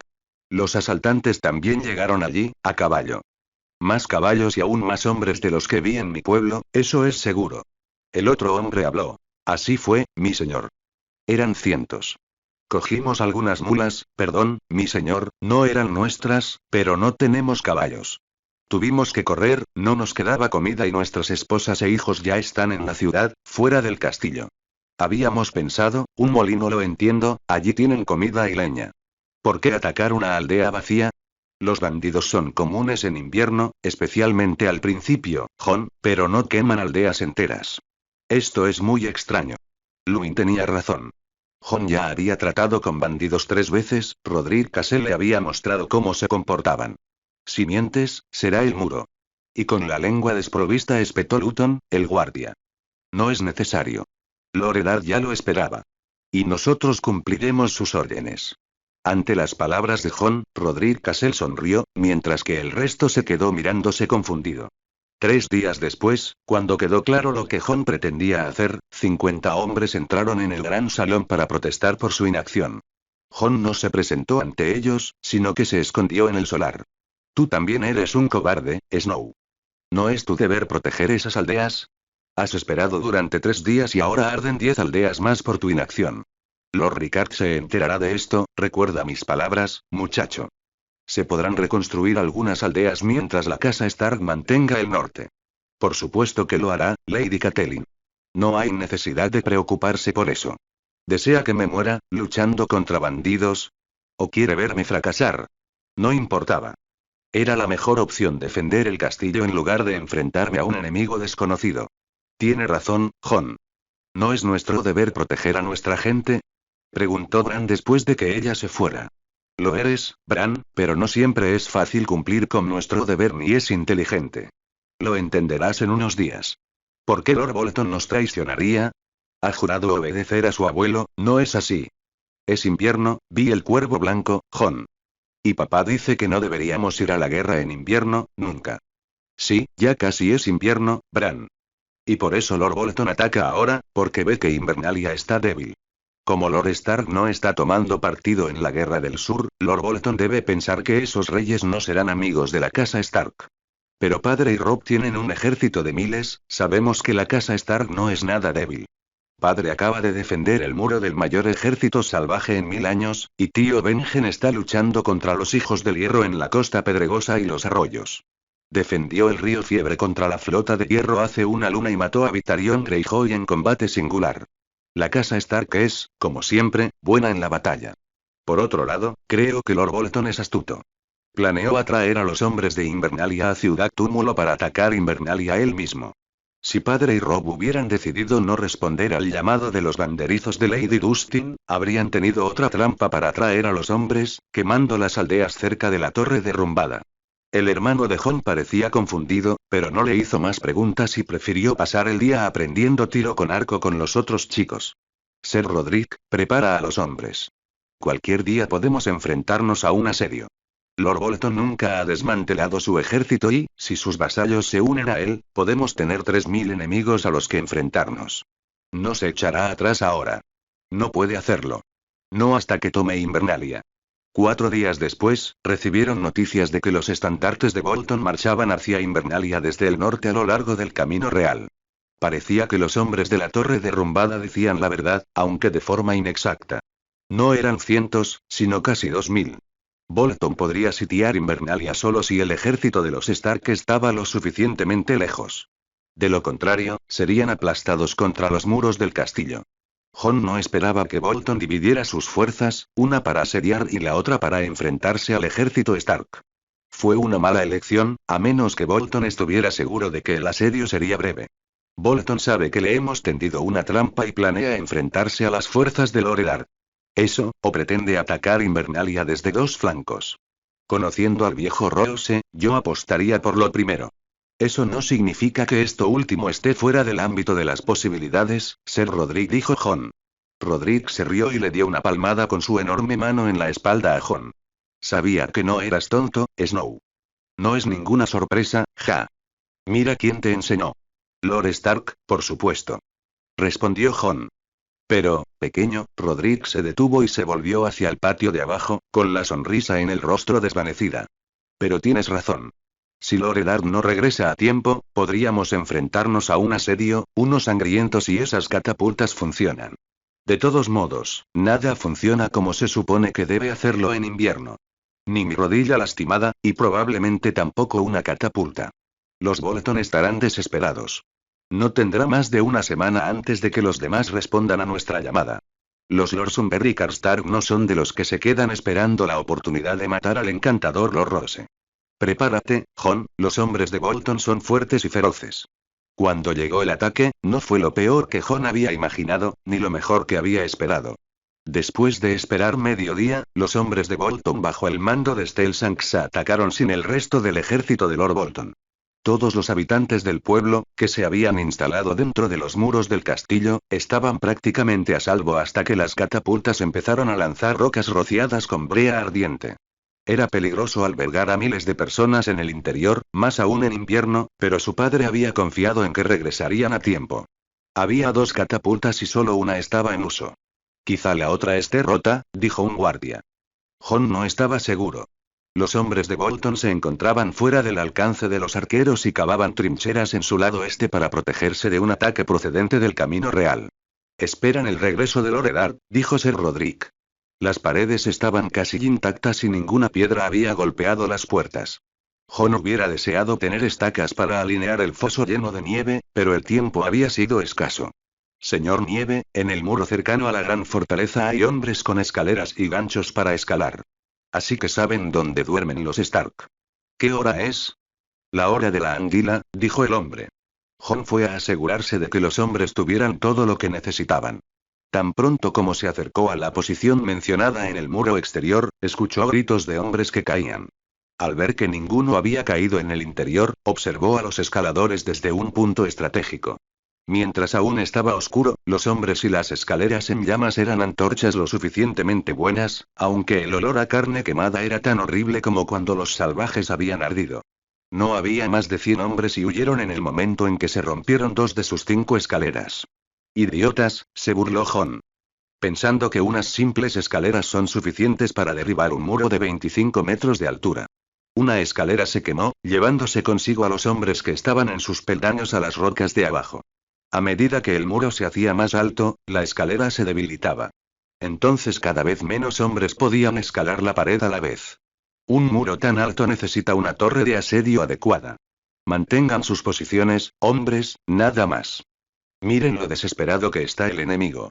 Los asaltantes también llegaron allí, a caballo. Más caballos y aún más hombres de los que vi en mi pueblo, eso es seguro. El otro hombre habló. Así fue, mi señor. Eran cientos. Cogimos algunas mulas, perdón, mi señor, no eran nuestras, pero no tenemos caballos. Tuvimos que correr, no nos quedaba comida y nuestras esposas e hijos ya están en la ciudad, fuera del castillo. Habíamos pensado, un molino, lo entiendo, allí tienen comida y leña. ¿Por qué atacar una aldea vacía? Los bandidos son comunes en invierno, especialmente al principio, Jon, pero no queman aldeas enteras. Esto es muy extraño. Luwin tenía razón. Jon ya había tratado con bandidos 3 veces, Rodrik Cassel le había mostrado cómo se comportaban. Si mientes, será el muro. Y con la lengua desprovista espetó Luton, el guardia. No es necesario. Lord Eddard ya lo esperaba. Y nosotros cumpliremos sus órdenes. Ante las palabras de Jon, Roderick Cassel sonrió, mientras que el resto se quedó mirándose confundido. 3 días después, cuando quedó claro lo que Jon pretendía hacer, 50 hombres entraron en el gran salón para protestar por su inacción. Jon no se presentó ante ellos, sino que se escondió en el solar. Tú también eres un cobarde, Snow. ¿No es tu deber proteger esas aldeas? Has esperado durante 3 días y ahora arden 10 aldeas más por tu inacción. Lord Rickard se enterará de esto, recuerda mis palabras, muchacho. Se podrán reconstruir algunas aldeas mientras la casa Stark mantenga el norte. Por supuesto que lo hará, Lady Catelyn. No hay necesidad de preocuparse por eso. ¿Desea que me muera, luchando contra bandidos? ¿O quiere verme fracasar? No importaba. Era la mejor opción defender el castillo en lugar de enfrentarme a un enemigo desconocido. Tiene razón, Jon. ¿No es nuestro deber proteger a nuestra gente? Preguntó Bran después de que ella se fuera. Lo eres, Bran, pero no siempre es fácil cumplir con nuestro deber ni es inteligente. Lo entenderás en unos días. ¿Por qué Lord Bolton nos traicionaría? Ha jurado obedecer a su abuelo, ¿no es así? Es invierno, vi el cuervo blanco, Jon. Y papá dice que no deberíamos ir a la guerra en invierno, nunca. Sí, ya casi es invierno, Bran. Y por eso Lord Bolton ataca ahora, porque ve que Invernalia está débil. Como Lord Stark no está tomando partido en la Guerra del Sur, Lord Bolton debe pensar que esos reyes no serán amigos de la casa Stark. Pero padre y Robb tienen un ejército de miles, sabemos que la casa Stark no es nada débil. Padre acaba de defender el muro del mayor ejército salvaje en 1000 años, y tío Benjen está luchando contra los hijos del hierro en la costa pedregosa y los arroyos. Defendió el río Fiebre contra la flota de hierro hace una luna y mató a Victarion Greyjoy en combate singular. La casa Stark es, como siempre, buena en la batalla. Por otro lado, creo que Lord Bolton es astuto. Planeó atraer a los hombres de Invernalia a Ciudad Túmulo para atacar Invernalia él mismo. Si padre y Robb hubieran decidido no responder al llamado de los banderizos de Lady Dustin, habrían tenido otra trampa para atraer a los hombres, quemando las aldeas cerca de la torre derrumbada. El hermano de Jon parecía confundido, pero no le hizo más preguntas y prefirió pasar el día aprendiendo tiro con arco con los otros chicos. Ser Roderick, prepara a los hombres. Cualquier día podemos enfrentarnos a un asedio. Lord Bolton nunca ha desmantelado su ejército y, si sus vasallos se unen a él, podemos tener 3000 enemigos a los que enfrentarnos. No se echará atrás ahora. No puede hacerlo. No hasta que tome Invernalia. 4 días después, recibieron noticias de que los estandartes de Bolton marchaban hacia Invernalia desde el norte a lo largo del camino real. Parecía que los hombres de la torre derrumbada decían la verdad, aunque de forma inexacta. No eran cientos, sino casi 2000. Bolton podría sitiar Invernalia solo si el ejército de los Stark estaba lo suficientemente lejos. De lo contrario, serían aplastados contra los muros del castillo. Jon no esperaba que Bolton dividiera sus fuerzas, una para asediar y la otra para enfrentarse al ejército Stark. Fue una mala elección, a menos que Bolton estuviera seguro de que el asedio sería breve. Bolton sabe que le hemos tendido una trampa y planea enfrentarse a las fuerzas de Lord Eddard. Eso, o pretende atacar Invernalia desde 2 flancos. Conociendo al viejo Roose, yo apostaría por lo primero. Eso no significa que esto último esté fuera del ámbito de las posibilidades, Ser Roderick, dijo Jon. Roderick se rió y le dio una palmada con su enorme mano en la espalda a Jon. Sabía que no eras tonto, Snow. No es ninguna sorpresa, ja. Mira quién te enseñó. Lord Stark, por supuesto. Respondió Jon. Pero, pequeño, Roderick se detuvo y se volvió hacia el patio de abajo, con la sonrisa en el rostro desvanecida. Pero tienes razón. Si Lord Eddard no regresa a tiempo, podríamos enfrentarnos a un asedio, unos sangrientos y esas catapultas funcionan. De todos modos, nada funciona como se supone que debe hacerlo en invierno. Ni mi rodilla lastimada, y probablemente tampoco una catapulta. Los Bolton estarán desesperados. No tendrá más de una semana antes de que los demás respondan a nuestra llamada. Los Lord Sunbury y Karstark no son de los que se quedan esperando la oportunidad de matar al encantador Lord Roose. Prepárate, Jon, los hombres de Bolton son fuertes y feroces. Cuando llegó el ataque, no fue lo peor que Jon había imaginado, ni lo mejor que había esperado. Después de esperar mediodía, los hombres de Bolton bajo el mando de Stelshanks atacaron sin el resto del ejército de Lord Bolton. Todos los habitantes del pueblo, que se habían instalado dentro de los muros del castillo, estaban prácticamente a salvo hasta que las catapultas empezaron a lanzar rocas rociadas con brea ardiente. Era peligroso albergar a miles de personas en el interior, más aún en invierno, pero su padre había confiado en que regresarían a tiempo. Había 2 catapultas y solo una estaba en uso. Quizá la otra esté rota, dijo un guardia. Jon no estaba seguro. Los hombres de Bolton se encontraban fuera del alcance de los arqueros y cavaban trincheras en su lado este para protegerse de un ataque procedente del camino real. Esperan el regreso de Loredar, dijo Ser Roderick. Las paredes estaban casi intactas y ninguna piedra había golpeado las puertas. Jon hubiera deseado tener estacas para alinear el foso lleno de nieve, pero el tiempo había sido escaso. Señor Nieve, en el muro cercano a la gran fortaleza hay hombres con escaleras y ganchos para escalar. Así que saben dónde duermen los Stark. ¿Qué hora es? La hora de la anguila, dijo el hombre. Jon fue a asegurarse de que los hombres tuvieran todo lo que necesitaban. Tan pronto como se acercó a la posición mencionada en el muro exterior, escuchó gritos de hombres que caían. Al ver que ninguno había caído en el interior, observó a los escaladores desde un punto estratégico. Mientras aún estaba oscuro, los hombres y las escaleras en llamas eran antorchas lo suficientemente buenas, aunque el olor a carne quemada era tan horrible como cuando los salvajes habían ardido. No había más de 100 hombres y huyeron en el momento en que se rompieron 2 de sus 5 escaleras. Idiotas, se burló Jon. Pensando que unas simples escaleras son suficientes para derribar un muro de 25 metros de altura. Una escalera se quemó, llevándose consigo a los hombres que estaban en sus peldaños a las rocas de abajo. A medida que el muro se hacía más alto, la escalera se debilitaba. Entonces cada vez menos hombres podían escalar la pared a la vez. Un muro tan alto necesita una torre de asedio adecuada. Mantengan sus posiciones, hombres, nada más. Miren lo desesperado que está el enemigo.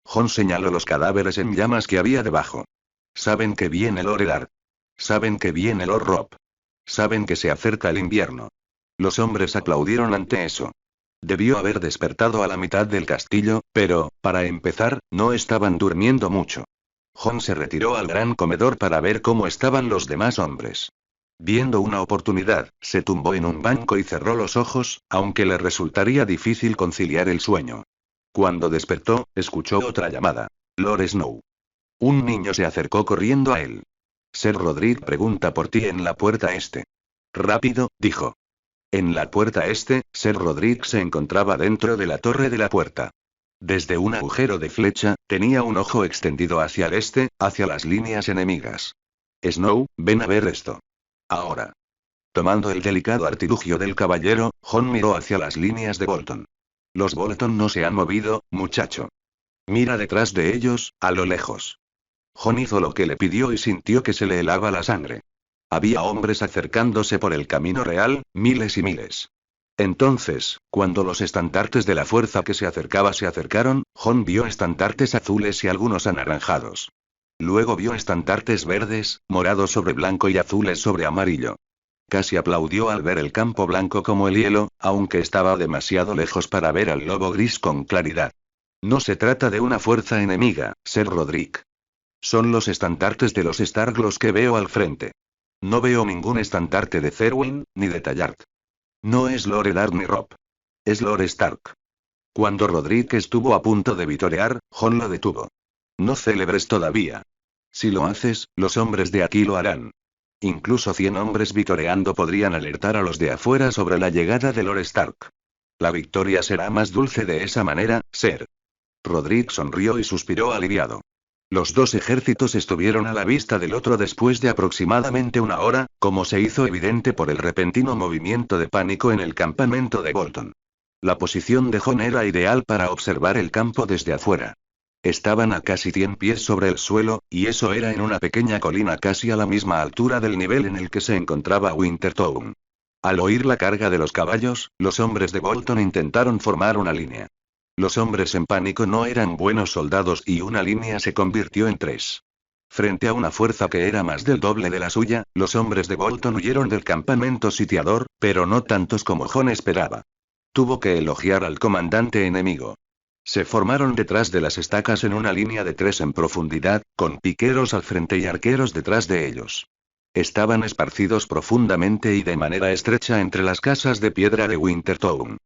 Jon señaló los cadáveres en llamas que había debajo. Saben que viene Loredar. Saben que viene Lord Robb. Saben que se acerca el invierno. Los hombres aplaudieron ante eso. Debió haber despertado a la mitad del castillo, pero, para empezar, no estaban durmiendo mucho. Jon se retiró al gran comedor para ver cómo estaban los demás hombres. Viendo una oportunidad, se tumbó en un banco y cerró los ojos, aunque le resultaría difícil conciliar el sueño. Cuando despertó, escuchó otra llamada. Lord Snow. Un niño se acercó corriendo a él. Ser Roderick pregunta por ti en la puerta este. Rápido, dijo. En la puerta este, Ser Roderick se encontraba dentro de la torre de la puerta. Desde un agujero de flecha, tenía un ojo extendido hacia el este, hacia las líneas enemigas. Snow, ven a ver esto. Ahora. Tomando el delicado artilugio del caballero, Jon miró hacia las líneas de Bolton. Los Bolton no se han movido, muchacho. Mira detrás de ellos, a lo lejos. Jon hizo lo que le pidió y sintió que se le helaba la sangre. Había hombres acercándose por el camino real, miles y miles. Entonces, cuando los estandartes de la fuerza que se acercaba se acercaron, Jon vio estandartes azules y algunos anaranjados. Luego vio estandartes verdes, morados sobre blanco y azules sobre amarillo. Casi aplaudió al ver el campo blanco como el hielo, aunque estaba demasiado lejos para ver al lobo gris con claridad. No se trata de una fuerza enemiga, Ser Roderick. Son los estandartes de los Stark los que veo al frente. No veo ningún estandarte de Cerwyn, ni de Tallard. No es Loredar ni Robb. Es Lord Stark. Cuando Roderick estuvo a punto de vitorear, Jon lo detuvo. No celebres todavía. Si lo haces, los hombres de aquí lo harán. Incluso 100 hombres vitoreando podrían alertar a los de afuera sobre la llegada de Lord Stark. La victoria será más dulce de esa manera, Ser. Roderick sonrió y suspiró aliviado. Los 2 ejércitos estuvieron a la vista del otro después de aproximadamente una hora, como se hizo evidente por el repentino movimiento de pánico en el campamento de Bolton. La posición de Jon era ideal para observar el campo desde afuera. Estaban a casi 100 pies sobre el suelo, y eso era en una pequeña colina casi a la misma altura del nivel en el que se encontraba Wintertown. Al oír la carga de los caballos, los hombres de Bolton intentaron formar una línea. Los hombres en pánico no eran buenos soldados y una línea se convirtió en 3. Frente a una fuerza que era más del doble de la suya, los hombres de Bolton huyeron del campamento sitiador, pero no tantos como Jon esperaba. Tuvo que elogiar al comandante enemigo. Se formaron detrás de las estacas en una línea de 3 en profundidad, con piqueros al frente y arqueros detrás de ellos. Estaban esparcidos profundamente y de manera estrecha entre las casas de piedra de Wintertown.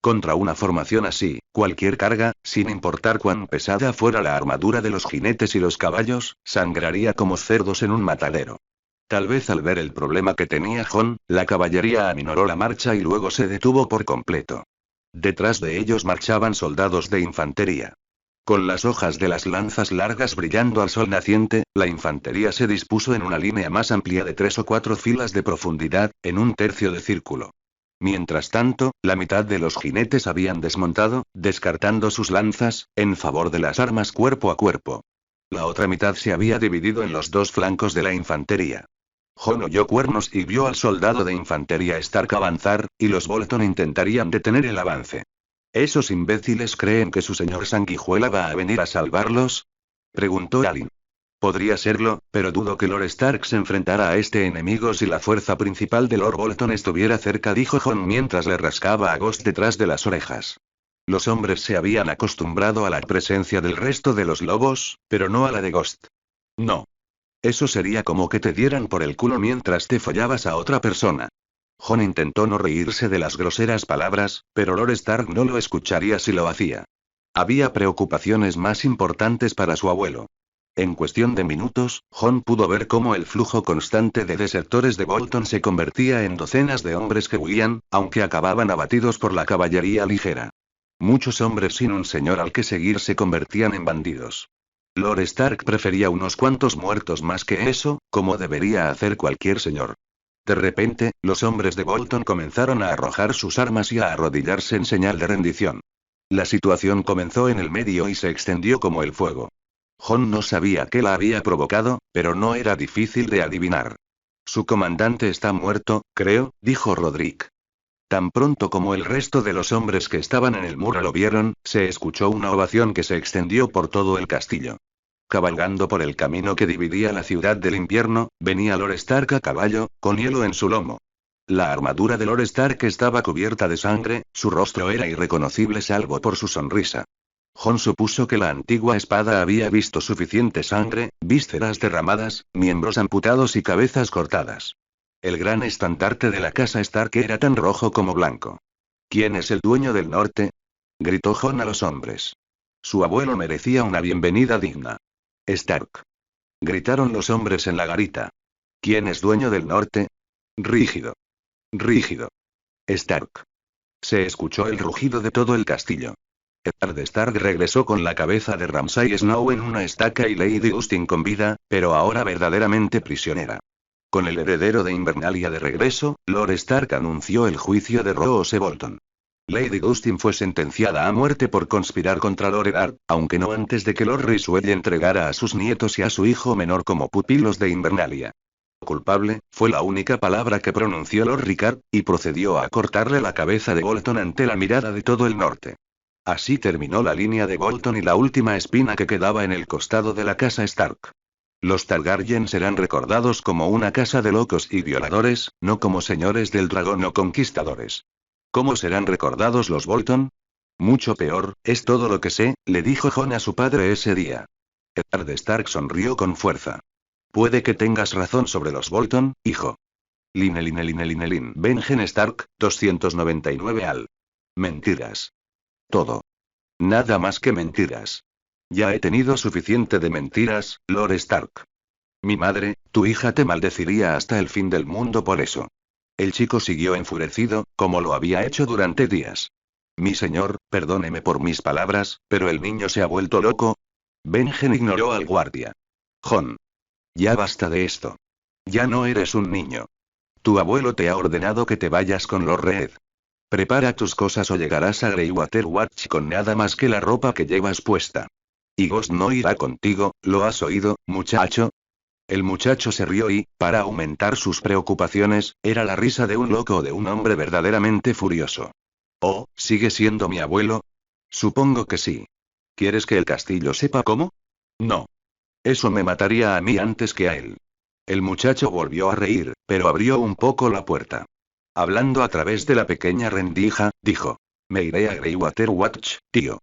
Contra una formación así, cualquier carga, sin importar cuán pesada fuera la armadura de los jinetes y los caballos, sangraría como cerdos en un matadero. Tal vez al ver el problema que tenía Jon, la caballería aminoró la marcha y luego se detuvo por completo. Detrás de ellos marchaban soldados de infantería. Con las hojas de las lanzas largas brillando al sol naciente, la infantería se dispuso en una línea más amplia de 3 o 4 filas de profundidad, en un tercio de círculo. Mientras tanto, la mitad de los jinetes habían desmontado, descartando sus lanzas, en favor de las armas cuerpo a cuerpo. La otra mitad se había dividido en los dos flancos de la infantería. Jon oyó cuernos y vio al soldado de infantería Stark avanzar, y los Bolton intentarían detener el avance. ¿Esos imbéciles creen que su señor Sanguijuela va a venir a salvarlos?, preguntó Alyn. Podría serlo, pero dudo que Lord Stark se enfrentara a este enemigo si la fuerza principal de Lord Bolton estuviera cerca, dijo Jon mientras le rascaba a Ghost detrás de las orejas. Los hombres se habían acostumbrado a la presencia del resto de los lobos, pero no a la de Ghost. No. Eso sería como que te dieran por el culo mientras te follabas a otra persona. Jon intentó no reírse de las groseras palabras, pero Lord Stark no lo escucharía si lo hacía. Había preocupaciones más importantes para su abuelo. En cuestión de minutos, Jon pudo ver cómo el flujo constante de desertores de Bolton se convertía en docenas de hombres que huían, aunque acababan abatidos por la caballería ligera. Muchos hombres sin un señor al que seguir se convertían en bandidos. Lord Stark prefería unos cuantos muertos más que eso, como debería hacer cualquier señor. De repente, los hombres de Bolton comenzaron a arrojar sus armas y a arrodillarse en señal de rendición. La situación comenzó en el medio y se extendió como el fuego. Jon no sabía qué la había provocado, pero no era difícil de adivinar. Su comandante está muerto, creo, dijo Roderick. Tan pronto como el resto de los hombres que estaban en el muro lo vieron, se escuchó una ovación que se extendió por todo el castillo. Cabalgando por el camino que dividía la ciudad del invierno, venía Lord Stark a caballo, con hielo en su lomo. La armadura de Lord Stark estaba cubierta de sangre, su rostro era irreconocible salvo por su sonrisa. Jon supuso que la antigua espada había visto suficiente sangre, vísceras derramadas, miembros amputados y cabezas cortadas. El gran estandarte de la casa Stark era tan rojo como blanco. ¿Quién es el dueño del norte?, gritó Jon a los hombres. Su abuelo merecía una bienvenida digna. Stark, gritaron los hombres en la garita. ¿Quién es dueño del norte? Rígido. Rígido. Stark. Se escuchó el rugido de todo el castillo. Eddard Stark regresó con la cabeza de Ramsay Snow en una estaca y Lady Dustin con vida, pero ahora verdaderamente prisionera. Con el heredero de Invernalia de regreso, Lord Stark anunció el juicio de Roose Bolton. Lady Dustin fue sentenciada a muerte por conspirar contra Lord Eddard, aunque no antes de que Lord Ryswell entregara a sus nietos y a su hijo menor como pupilos de Invernalia. Culpable, fue la única palabra que pronunció Lord Rickard, y procedió a cortarle la cabeza de Bolton ante la mirada de todo el norte. Así terminó la línea de Bolton y la última espina que quedaba en el costado de la casa Stark. Los Targaryen serán recordados como una casa de locos y violadores, no como señores del dragón o conquistadores. ¿Cómo serán recordados los Bolton? Mucho peor, es todo lo que sé, le dijo Jon a su padre ese día. Eddard Stark sonrió con fuerza. Puede que tengas razón sobre los Bolton, hijo. Lin Benjen Stark, 299 al. Mentiras. Todo. Nada más que mentiras. Ya he tenido suficiente de mentiras, Lord Stark. Mi madre, tu hija te maldeciría hasta el fin del mundo por eso. El chico siguió enfurecido, como lo había hecho durante días. Mi señor, perdóneme por mis palabras, pero el niño se ha vuelto loco. Benjen ignoró al guardia. Jon. Ya basta de esto. Ya no eres un niño. Tu abuelo te ha ordenado que te vayas con Lord Reed. Prepara tus cosas o llegarás a Greywater Watch con nada más que la ropa que llevas puesta. Y Ghost no irá contigo, ¿lo has oído, muchacho? El muchacho se rió y, para aumentar sus preocupaciones, era la risa de un loco o de un hombre verdaderamente furioso. Oh, ¿sigue siendo mi abuelo? Supongo que sí. ¿Quieres que el castillo sepa cómo? No. Eso me mataría a mí antes que a él. El muchacho volvió a reír, pero abrió un poco la puerta. Hablando a través de la pequeña rendija, dijo. Me iré a Greywater Watch, tío.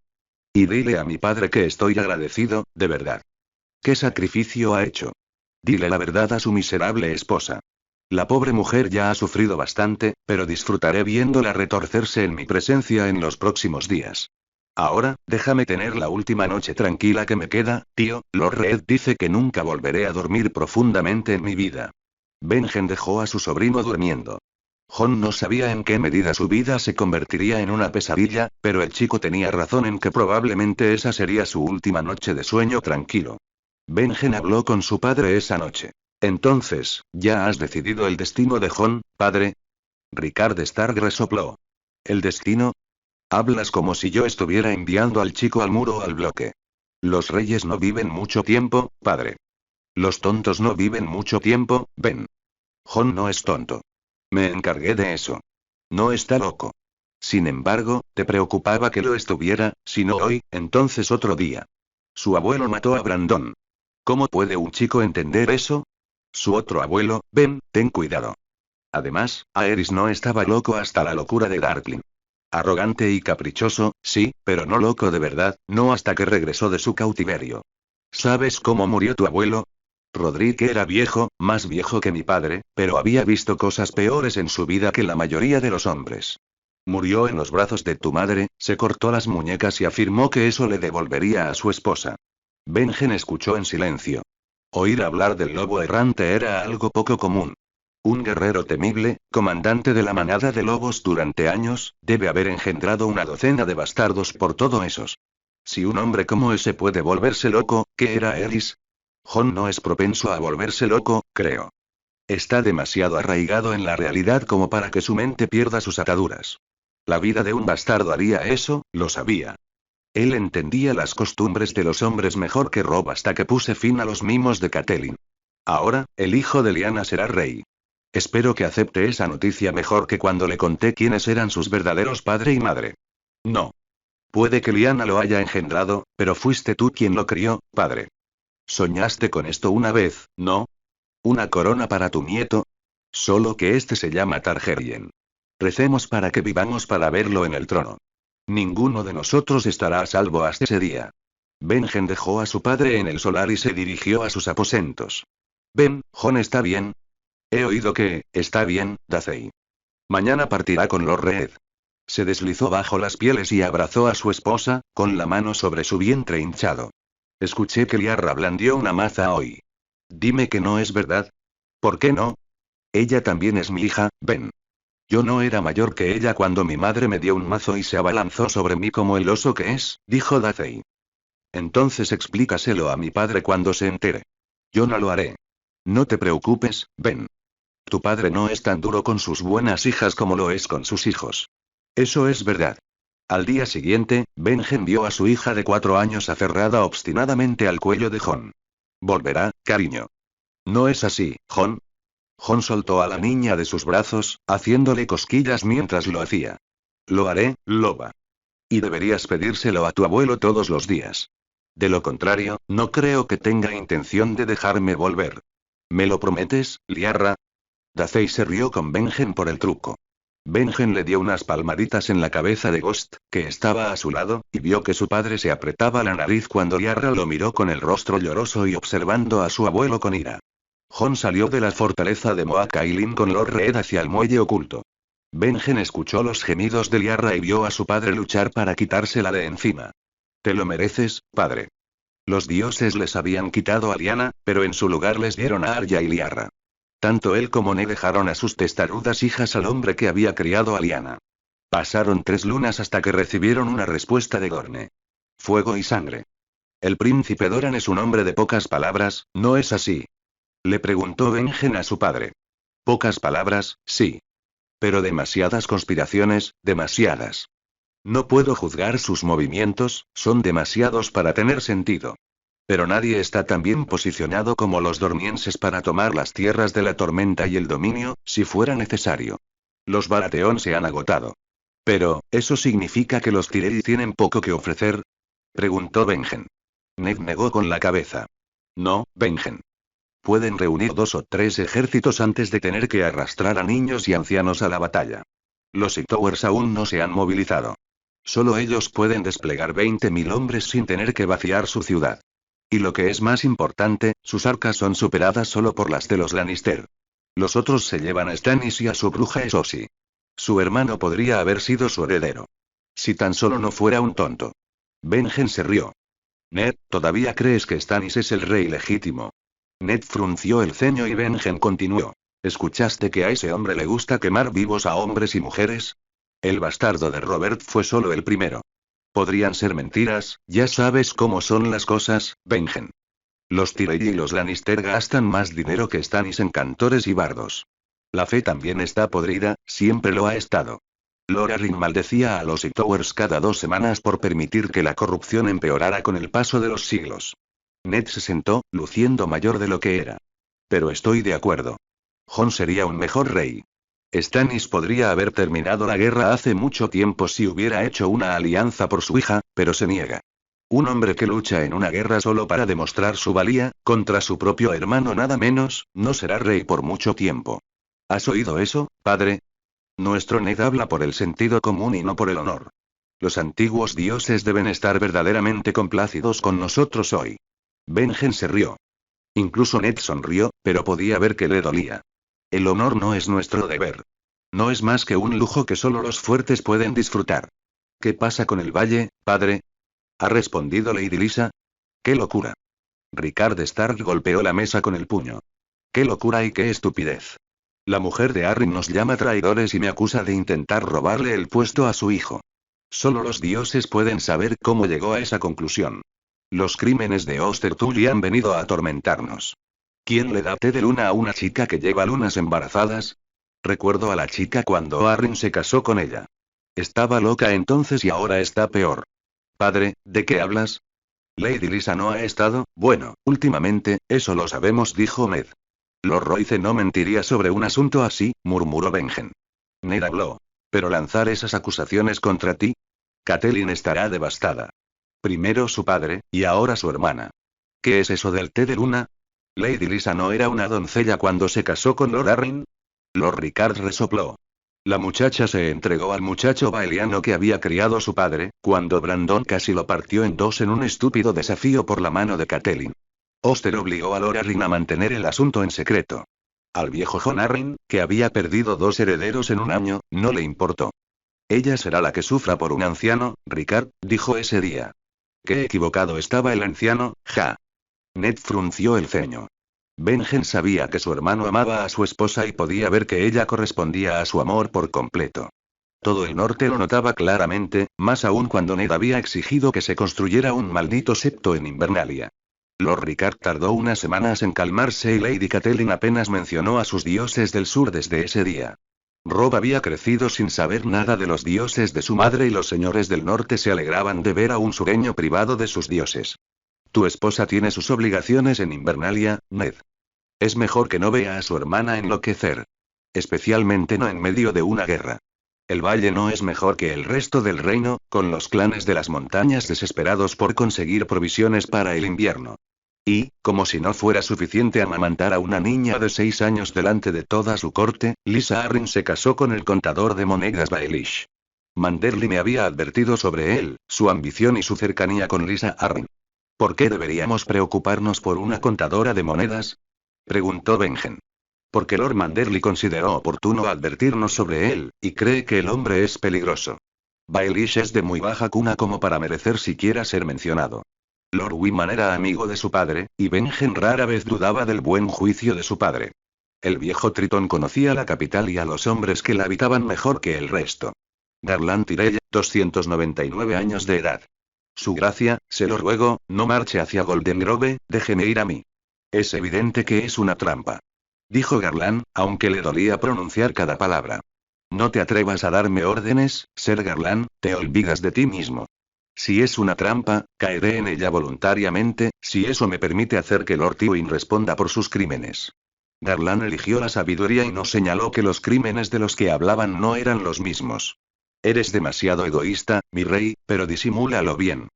Y dile a mi padre que estoy agradecido, de verdad. ¿Qué sacrificio ha hecho? Dile la verdad a su miserable esposa. La pobre mujer ya ha sufrido bastante, pero disfrutaré viéndola retorcerse en mi presencia en los próximos días. Ahora, déjame tener la última noche tranquila que me queda, tío. Lord Reed dice que nunca volveré a dormir profundamente en mi vida. Benjen dejó a su sobrino durmiendo. Jon no sabía en qué medida su vida se convertiría en una pesadilla, pero el chico tenía razón en que probablemente esa sería su última noche de sueño tranquilo. Benjen habló con su padre esa noche. Entonces, ¿ya has decidido el destino de Jon, padre? Rickard Stark resopló. ¿El destino? Hablas como si yo estuviera enviando al chico al muro o al bloque. Los reyes no viven mucho tiempo, padre. Los tontos no viven mucho tiempo, Ben. Jon no es tonto. Me encargué de eso. No está loco. Sin embargo, te preocupaba que lo estuviera, si no hoy, entonces otro día. Su abuelo mató a Brandon. ¿Cómo puede un chico entender eso? Su otro abuelo, Ben, ten cuidado. Además, Aerys no estaba loco hasta la locura de Darkling. Arrogante y caprichoso, sí, pero no loco de verdad, no hasta que regresó de su cautiverio. ¿Sabes cómo murió tu abuelo? Roderick era viejo, más viejo que mi padre, pero había visto cosas peores en su vida que la mayoría de los hombres. Murió en los brazos de tu madre, se cortó las muñecas y afirmó que eso le devolvería a su esposa. Benjen escuchó en silencio. Oír hablar del lobo errante era algo poco común. Un guerrero temible, comandante de la manada de lobos durante años, debe haber engendrado una docena de bastardos por todo esos. Si un hombre como ese puede volverse loco, ¿qué era Aerys? Jon no es propenso a volverse loco, creo. Está demasiado arraigado en la realidad como para que su mente pierda sus ataduras. La vida de un bastardo haría eso, lo sabía. Él entendía las costumbres de los hombres mejor que Robb hasta que puse fin a los mimos de Catelyn. Ahora, el hijo de Lyanna será rey. Espero que acepte esa noticia mejor que cuando le conté quiénes eran sus verdaderos padre y madre. No. Puede que Lyanna lo haya engendrado, pero fuiste tú quien lo crió, padre. Soñaste con esto una vez, ¿no? ¿Una corona para tu nieto? Solo que este se llama Targaryen. Recemos para que vivamos para verlo en el trono. Ninguno de nosotros estará a salvo hasta ese día. Benjen dejó a su padre en el solar y se dirigió a sus aposentos. Ben, Jon está bien. He oído que, está bien, Dacey. Mañana partirá con Lord Reed. Se deslizó bajo las pieles y abrazó a su esposa, con la mano sobre su vientre hinchado. Escuché que Liara blandió una maza hoy. Dime que no es verdad. ¿Por qué no? Ella también es mi hija, Ben. Yo no era mayor que ella cuando mi madre me dio un mazo y se abalanzó sobre mí como el oso que es, dijo Dacey. Entonces explícaselo a mi padre cuando se entere. Yo no lo haré. No te preocupes, Ben. Tu padre no es tan duro con sus buenas hijas como lo es con sus hijos. Eso es verdad. Al día siguiente, Benjen vio a su hija de 4 años aferrada obstinadamente al cuello de Jon. Volverá, cariño. ¿No es así, Jon? Jon soltó a la niña de sus brazos, haciéndole cosquillas mientras lo hacía. Lo haré, loba. Y deberías pedírselo a tu abuelo todos los días. De lo contrario, no creo que tenga intención de dejarme volver. ¿Me lo prometes, Liara? Dacey se rió con Benjen por el truco. Benjen le dio unas palmaditas en la cabeza de Ghost, que estaba a su lado, y vio que su padre se apretaba la nariz cuando Liara lo miró con el rostro lloroso y observando a su abuelo con ira. Jon salió de la fortaleza de Moat Cailin con Lord Reed hacia el muelle oculto. Benjen escuchó los gemidos de Liara y vio a su padre luchar para quitársela de encima. Te lo mereces, padre. Los dioses les habían quitado a Lyanna, pero en su lugar les dieron a Arya y Liara. Tanto él como Ne dejaron a sus testarudas hijas al hombre que había criado a Lyanna. Pasaron 3 lunas hasta que recibieron una respuesta de Dorne. Fuego y sangre. El príncipe Doran es un hombre de pocas palabras, ¿no es así? Le preguntó Benjen a su padre. Pocas palabras, sí. Pero demasiadas conspiraciones, demasiadas. No puedo juzgar sus movimientos, son demasiados para tener sentido. Pero nadie está tan bien posicionado como los dormienses para tomar las tierras de la tormenta y el dominio, si fuera necesario. Los Baratheon se han agotado. Pero, ¿eso significa que los Tyrell tienen poco que ofrecer? Preguntó Benjen. Ned negó con la cabeza. No, Benjen. Pueden reunir 2 o 3 ejércitos antes de tener que arrastrar a niños y ancianos a la batalla. Los Hightower aún no se han movilizado. Solo ellos pueden desplegar 20.000 hombres sin tener que vaciar su ciudad. Y lo que es más importante, sus arcas son superadas solo por las de los Lannister. Los otros se llevan a Stannis y a su bruja Cersei. Su hermano podría haber sido su heredero. Si tan solo no fuera un tonto. Benjen se rió. Ned, ¿todavía crees que Stannis es el rey legítimo? Ned frunció el ceño y Benjen continuó. ¿Escuchaste que a ese hombre le gusta quemar vivos a hombres y mujeres? El bastardo de Robert fue solo el primero. Podrían ser mentiras, ya sabes cómo son las cosas, Benjen. Los Tyrell y los Lannister gastan más dinero que Stannis en cantores y bardos. La fe también está podrida, siempre lo ha estado. Lord Arryn maldecía a los Hightowers cada 2 semanas por permitir que la corrupción empeorara con el paso de los siglos. Ned se sentó, luciendo mayor de lo que era. Pero estoy de acuerdo. Jon sería un mejor rey. Stannis podría haber terminado la guerra hace mucho tiempo si hubiera hecho una alianza por su hija, pero se niega. Un hombre que lucha en una guerra solo para demostrar su valía, contra su propio hermano nada menos, no será rey por mucho tiempo. ¿Has oído eso, padre? Nuestro Ned habla por el sentido común y no por el honor. Los antiguos dioses deben estar verdaderamente complacidos con nosotros hoy. Benjen se rió. Incluso Ned sonrió, pero podía ver que le dolía. El honor no es nuestro deber. No es más que un lujo que solo los fuertes pueden disfrutar. ¿Qué pasa con el valle, padre? ¿Ha respondido Lady Lysa? ¡Qué locura! Rickard Stark golpeó la mesa con el puño. ¡Qué locura y qué estupidez! La mujer de Arryn nos llama traidores y me acusa de intentar robarle el puesto a su hijo. Solo los dioses pueden saber cómo llegó a esa conclusión. Los crímenes de Oster Tully han venido a atormentarnos. ¿Quién le da té de luna a una chica que lleva lunas embarazadas? Recuerdo a la chica cuando Arryn se casó con ella. Estaba loca entonces y ahora está peor. Padre, ¿de qué hablas? Lady Lysa no ha estado, bueno, últimamente, eso lo sabemos, dijo Ned. Lord Royce no mentiría sobre un asunto así, murmuró Benjen. Ned habló. ¿Pero lanzar esas acusaciones contra ti? Catelyn estará devastada. Primero su padre, y ahora su hermana. ¿Qué es eso del té de luna? ¿Lady Lysa no era una doncella cuando se casó con Lord Arryn? Lord Rickard resopló. La muchacha se entregó al muchacho baeliano que había criado su padre, cuando Brandon casi lo partió en dos en un estúpido desafío por la mano de Catelyn. Oster obligó a Lord Arryn a mantener el asunto en secreto. Al viejo Jon Arryn, que había perdido 2 herederos en un año, no le importó. Ella será la que sufra por un anciano, Rickard, dijo ese día. Qué equivocado estaba el anciano, ja. Ned frunció el ceño. Benjen sabía que su hermano amaba a su esposa y podía ver que ella correspondía a su amor por completo. Todo el norte lo notaba claramente, más aún cuando Ned había exigido que se construyera un maldito septo en Invernalia. Lord Rickard tardó unas semanas en calmarse y Lady Catelyn apenas mencionó a sus dioses del sur desde ese día. Robb había crecido sin saber nada de los dioses de su madre y los señores del norte se alegraban de ver a un sureño privado de sus dioses. Tu esposa tiene sus obligaciones en Invernalia, Ned. Es mejor que no vea a su hermana enloquecer. Especialmente no en medio de una guerra. El valle no es mejor que el resto del reino, con los clanes de las montañas desesperados por conseguir provisiones para el invierno. Y, como si no fuera suficiente amamantar a una niña de 6 años delante de toda su corte, Lysa Arryn se casó con el contador de monedas Baelish. Manderly me había advertido sobre él, su ambición y su cercanía con Lysa Arryn. ¿Por qué deberíamos preocuparnos por una contadora de monedas? Preguntó Benjen. Porque Lord Manderly consideró oportuno advertirnos sobre él, y cree que el hombre es peligroso. Baelish es de muy baja cuna como para merecer siquiera ser mencionado. Lord Wyman era amigo de su padre, y Benjen rara vez dudaba del buen juicio de su padre. El viejo Tritón conocía la capital y a los hombres que la habitaban mejor que el resto. Garland Tyrell, 299 años de edad. Su gracia, se lo ruego, no marche hacia Golden Grove, déjeme ir a mí. Es evidente que es una trampa. Dijo Garland, aunque le dolía pronunciar cada palabra. No te atrevas a darme órdenes, Ser Garland, te olvidas de ti mismo. Si es una trampa, caeré en ella voluntariamente, si eso me permite hacer que Lord Tywin responda por sus crímenes. Garland eligió la sabiduría y no señaló que los crímenes de los que hablaban no eran los mismos. Eres demasiado egoísta, mi rey, pero disimúlalo bien.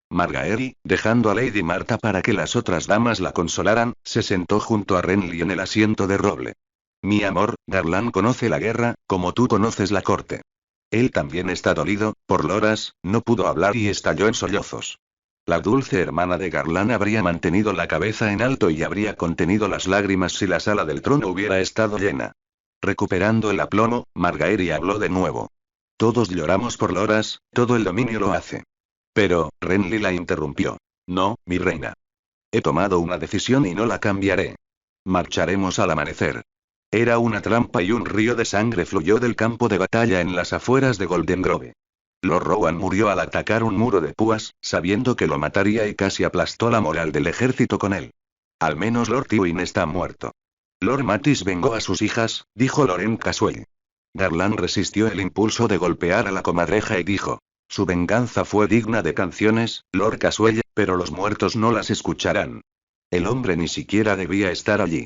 Margaery, dejando a Lady Martha para que las otras damas la consolaran, se sentó junto a Renly en el asiento de roble. Mi amor, Garland conoce la guerra, como tú conoces la corte. Él también está dolido, por Loras, no pudo hablar y estalló en sollozos. La dulce hermana de Garland habría mantenido la cabeza en alto y habría contenido las lágrimas si la sala del trono hubiera estado llena. Recuperando el aplomo, Margaery habló de nuevo. Todos lloramos por Loras, todo el dominio lo hace. Pero, Renly la interrumpió. No, mi reina. He tomado una decisión y no la cambiaré. Marcharemos al amanecer. Era una trampa y un río de sangre fluyó del campo de batalla en las afueras de Golden Grove. Lord Rowan murió al atacar un muro de púas, sabiendo que lo mataría y casi aplastó la moral del ejército con él. Al menos Lord Tywin está muerto. Lord Mattis vengó a sus hijas, dijo Loren Caswell. Garland resistió el impulso de golpear a la comadreja y dijo. Su venganza fue digna de canciones, Lord Caswell, pero los muertos no las escucharán. El hombre ni siquiera debía estar allí.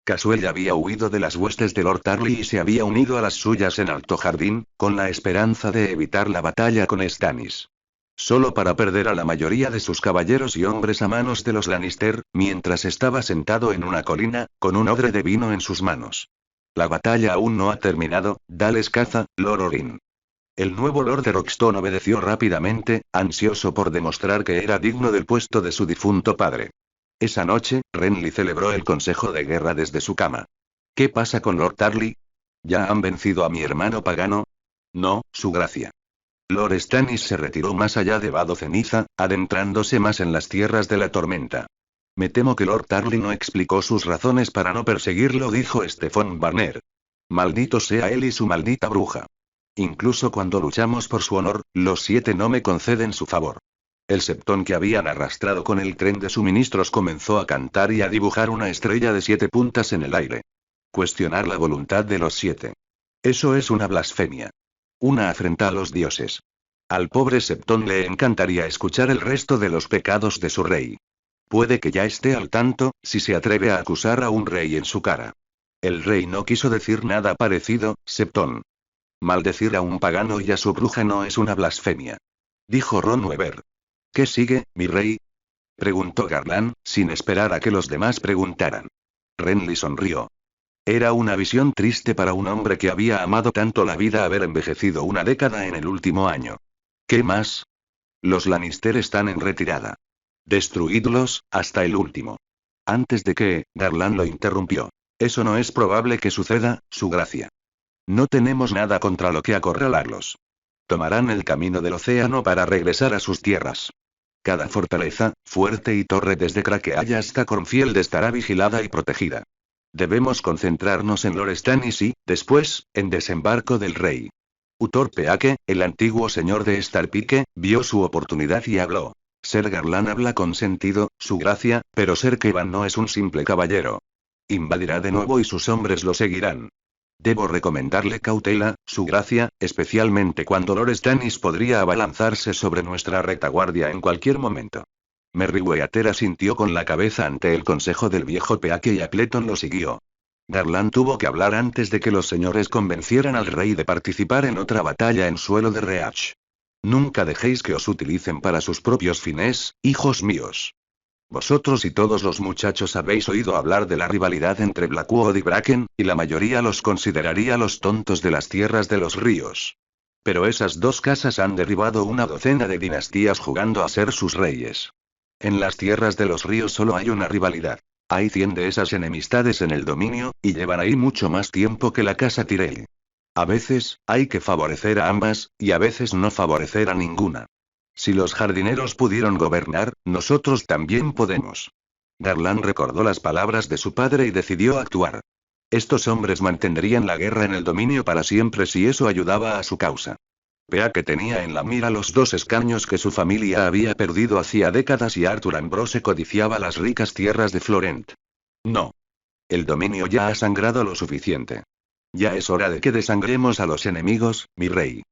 Caswell había huido de las huestes de Lord Tarly y se había unido a las suyas en Alto Jardín, con la esperanza de evitar la batalla con Stannis. Solo para perder a la mayoría de sus caballeros y hombres a manos de los Lannister, mientras estaba sentado en una colina, con un odre de vino en sus manos. La batalla aún no ha terminado, dales caza, Lord Orin. El nuevo Lord de Roxton obedeció rápidamente, ansioso por demostrar que era digno del puesto de su difunto padre. Esa noche, Renly celebró el consejo de guerra desde su cama. ¿Qué pasa con Lord Tarly? ¿Ya han vencido a mi hermano pagano? No, su gracia. Lord Stannis se retiró más allá de Vado Ceniza, adentrándose más en las tierras de la tormenta. Me temo que Lord Tarly no explicó sus razones para no perseguirlo, dijo Stefan Barner. Maldito sea él y su maldita bruja. Incluso cuando luchamos por su honor, los 7 no me conceden su favor. El septón que habían arrastrado con el tren de suministros comenzó a cantar y a dibujar una estrella de 7 puntas en el aire. Cuestionar la voluntad de los 7. Eso es una blasfemia. Una afrenta a los dioses. Al pobre septón le encantaría escuchar el resto de los pecados de su rey. Puede que ya esté al tanto, si se atreve a acusar a un rey en su cara. El rey no quiso decir nada parecido, septón. Maldecir a un pagano y a su bruja no es una blasfemia. Dijo Ron Weber. ¿Qué sigue, mi rey? Preguntó Garland, sin esperar a que los demás preguntaran. Renly sonrió. Era una visión triste para un hombre que había amado tanto la vida haber envejecido una década en el último año. ¿Qué más? Los Lannister están en retirada. Destruidlos, hasta el último. Antes de que, Garland lo interrumpió. Eso no es probable que suceda, su gracia. No tenemos nada contra lo que acorralarlos. Tomarán el camino del océano para regresar a sus tierras. Cada fortaleza, fuerte y torre desde Craquealla hasta Cornfield estará vigilada y protegida. Debemos concentrarnos en Lord Stannis y, después, en desembarco del rey. Uthor Peake, el antiguo señor de Starpike, vio su oportunidad y habló. Ser Garland habla con sentido, su gracia, pero Ser Kevan no es un simple caballero. Invadirá de nuevo y sus hombres lo seguirán. Debo recomendarle cautela, su gracia, especialmente cuando Lord Stannis podría abalanzarse sobre nuestra retaguardia en cualquier momento. Merryweather asintió con la cabeza ante el consejo del viejo Peake y Appleton lo siguió. Garland tuvo que hablar antes de que los señores convencieran al rey de participar en otra batalla en suelo de Reach. Nunca dejéis que os utilicen para sus propios fines, hijos míos. Vosotros y todos los muchachos habéis oído hablar de la rivalidad entre Blackwood y Bracken, y la mayoría los consideraría los tontos de las tierras de los ríos. Pero esas dos casas han derribado una docena de dinastías jugando a ser sus reyes. En las tierras de los ríos solo hay una rivalidad. Hay 100 de esas enemistades en el dominio, y llevan ahí mucho más tiempo que la casa Tyrell. A veces, hay que favorecer a ambas, y a veces no favorecer a ninguna. Si los jardineros pudieron gobernar, nosotros también podemos. Garland recordó las palabras de su padre y decidió actuar. Estos hombres mantendrían la guerra en el dominio para siempre si eso ayudaba a su causa. Peake tenía en la mira los 2 escaños que su familia había perdido hacía décadas y Arthur Ambrose codiciaba las ricas tierras de Florent. No. El dominio ya ha sangrado lo suficiente. Ya es hora de que desangremos a los enemigos, mi rey.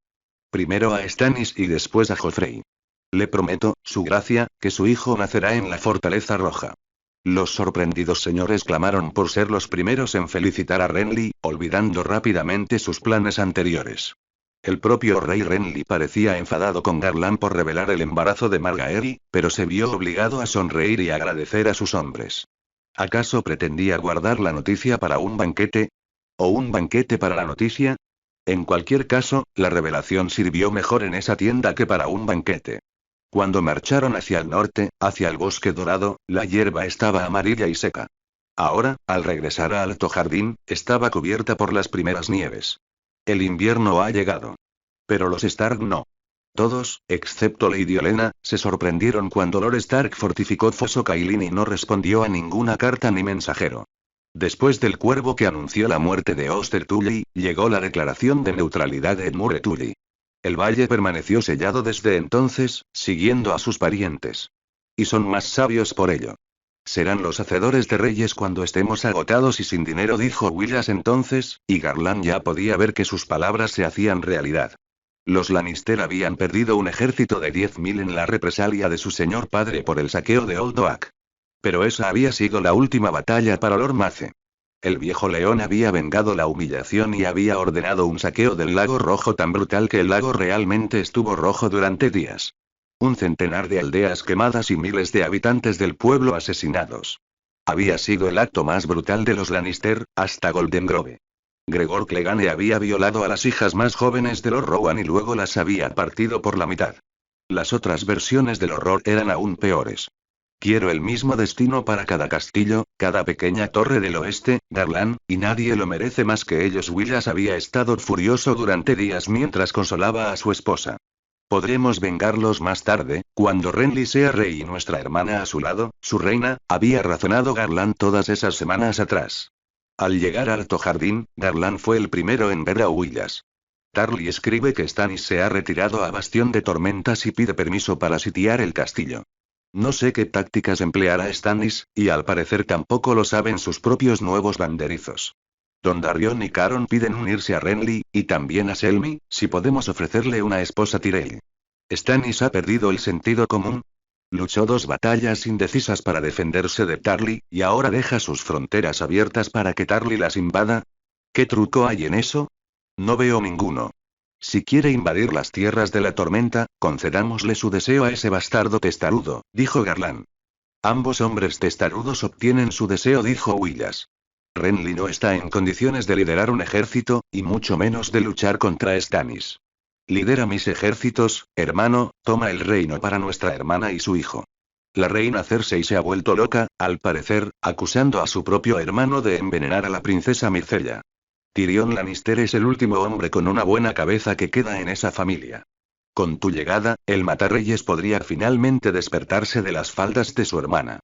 Primero a Stannis y después a Joffrey. Le prometo, su gracia, que su hijo nacerá en la Fortaleza Roja. Los sorprendidos señores clamaron por ser los primeros en felicitar a Renly, olvidando rápidamente sus planes anteriores. El propio rey Renly parecía enfadado con Garland por revelar el embarazo de Margaery, pero se vio obligado a sonreír y agradecer a sus hombres. ¿Acaso pretendía guardar la noticia para un banquete? ¿O un banquete para la noticia? En cualquier caso, la revelación sirvió mejor en esa tienda que para un banquete. Cuando marcharon hacia el norte, hacia el bosque dorado, la hierba estaba amarilla y seca. Ahora, al regresar a Alto Jardín, estaba cubierta por las primeras nieves. El invierno ha llegado. Pero los Stark no. Todos, excepto Lady Olenna, se sorprendieron cuando Lord Stark fortificó Foso Cailin y no respondió a ninguna carta ni mensajero. Después del cuervo que anunció la muerte de Oster Tully, llegó la declaración de neutralidad de Edmure Tully. El valle permaneció sellado desde entonces, siguiendo a sus parientes. Y son más sabios por ello. Serán los hacedores de reyes cuando estemos agotados y sin dinero, dijo Willas entonces, y Garland ya podía ver que sus palabras se hacían realidad. Los Lannister habían perdido un ejército de 10.000 en la represalia de su señor padre por el saqueo de Old Oak. Pero esa había sido la última batalla para Lord Mace. El viejo león había vengado la humillación y había ordenado un saqueo del lago rojo tan brutal que el lago realmente estuvo rojo durante días. Un centenar de aldeas quemadas y miles de habitantes del pueblo asesinados. Había sido el acto más brutal de los Lannister, hasta Golden Grove. Gregor Clegane había violado a las hijas más jóvenes de Lord Rowan y luego las había partido por la mitad. Las otras versiones del horror eran aún peores. Quiero el mismo destino para cada castillo, cada pequeña torre del oeste, Garland, y nadie lo merece más que ellos. Willas había estado furioso durante días mientras consolaba a su esposa. Podremos vengarlos más tarde, cuando Renly sea rey y nuestra hermana a su lado, su reina, había razonado Garland todas esas semanas atrás. Al llegar a Alto Jardín, Garland fue el primero en ver a Willas. Tarly escribe que Stannis se ha retirado a Bastión de Tormentas y pide permiso para sitiar el castillo. No sé qué tácticas empleará Stannis, y al parecer tampoco lo saben sus propios nuevos banderizos. Dondarrion y Caron piden unirse a Renly, y también a Selmy, si podemos ofrecerle una esposa Tyrell. Stannis ha perdido el sentido común. Luchó 2 batallas indecisas para defenderse de Tarly, y ahora deja sus fronteras abiertas para que Tarly las invada. ¿Qué truco hay en eso? No veo ninguno. Si quiere invadir las tierras de la tormenta, concedámosle su deseo a ese bastardo testarudo, dijo Garland. Ambos hombres testarudos obtienen su deseo, dijo Willas. Renly no está en condiciones de liderar un ejército, y mucho menos de luchar contra Stannis. Lidera mis ejércitos, hermano, toma el reino para nuestra hermana y su hijo. La reina Cersei se ha vuelto loca, al parecer, acusando a su propio hermano de envenenar a la princesa Myrcella. Tyrion Lannister es el último hombre con una buena cabeza que queda en esa familia. Con tu llegada, el Matarreyes podría finalmente despertarse de las faldas de su hermana.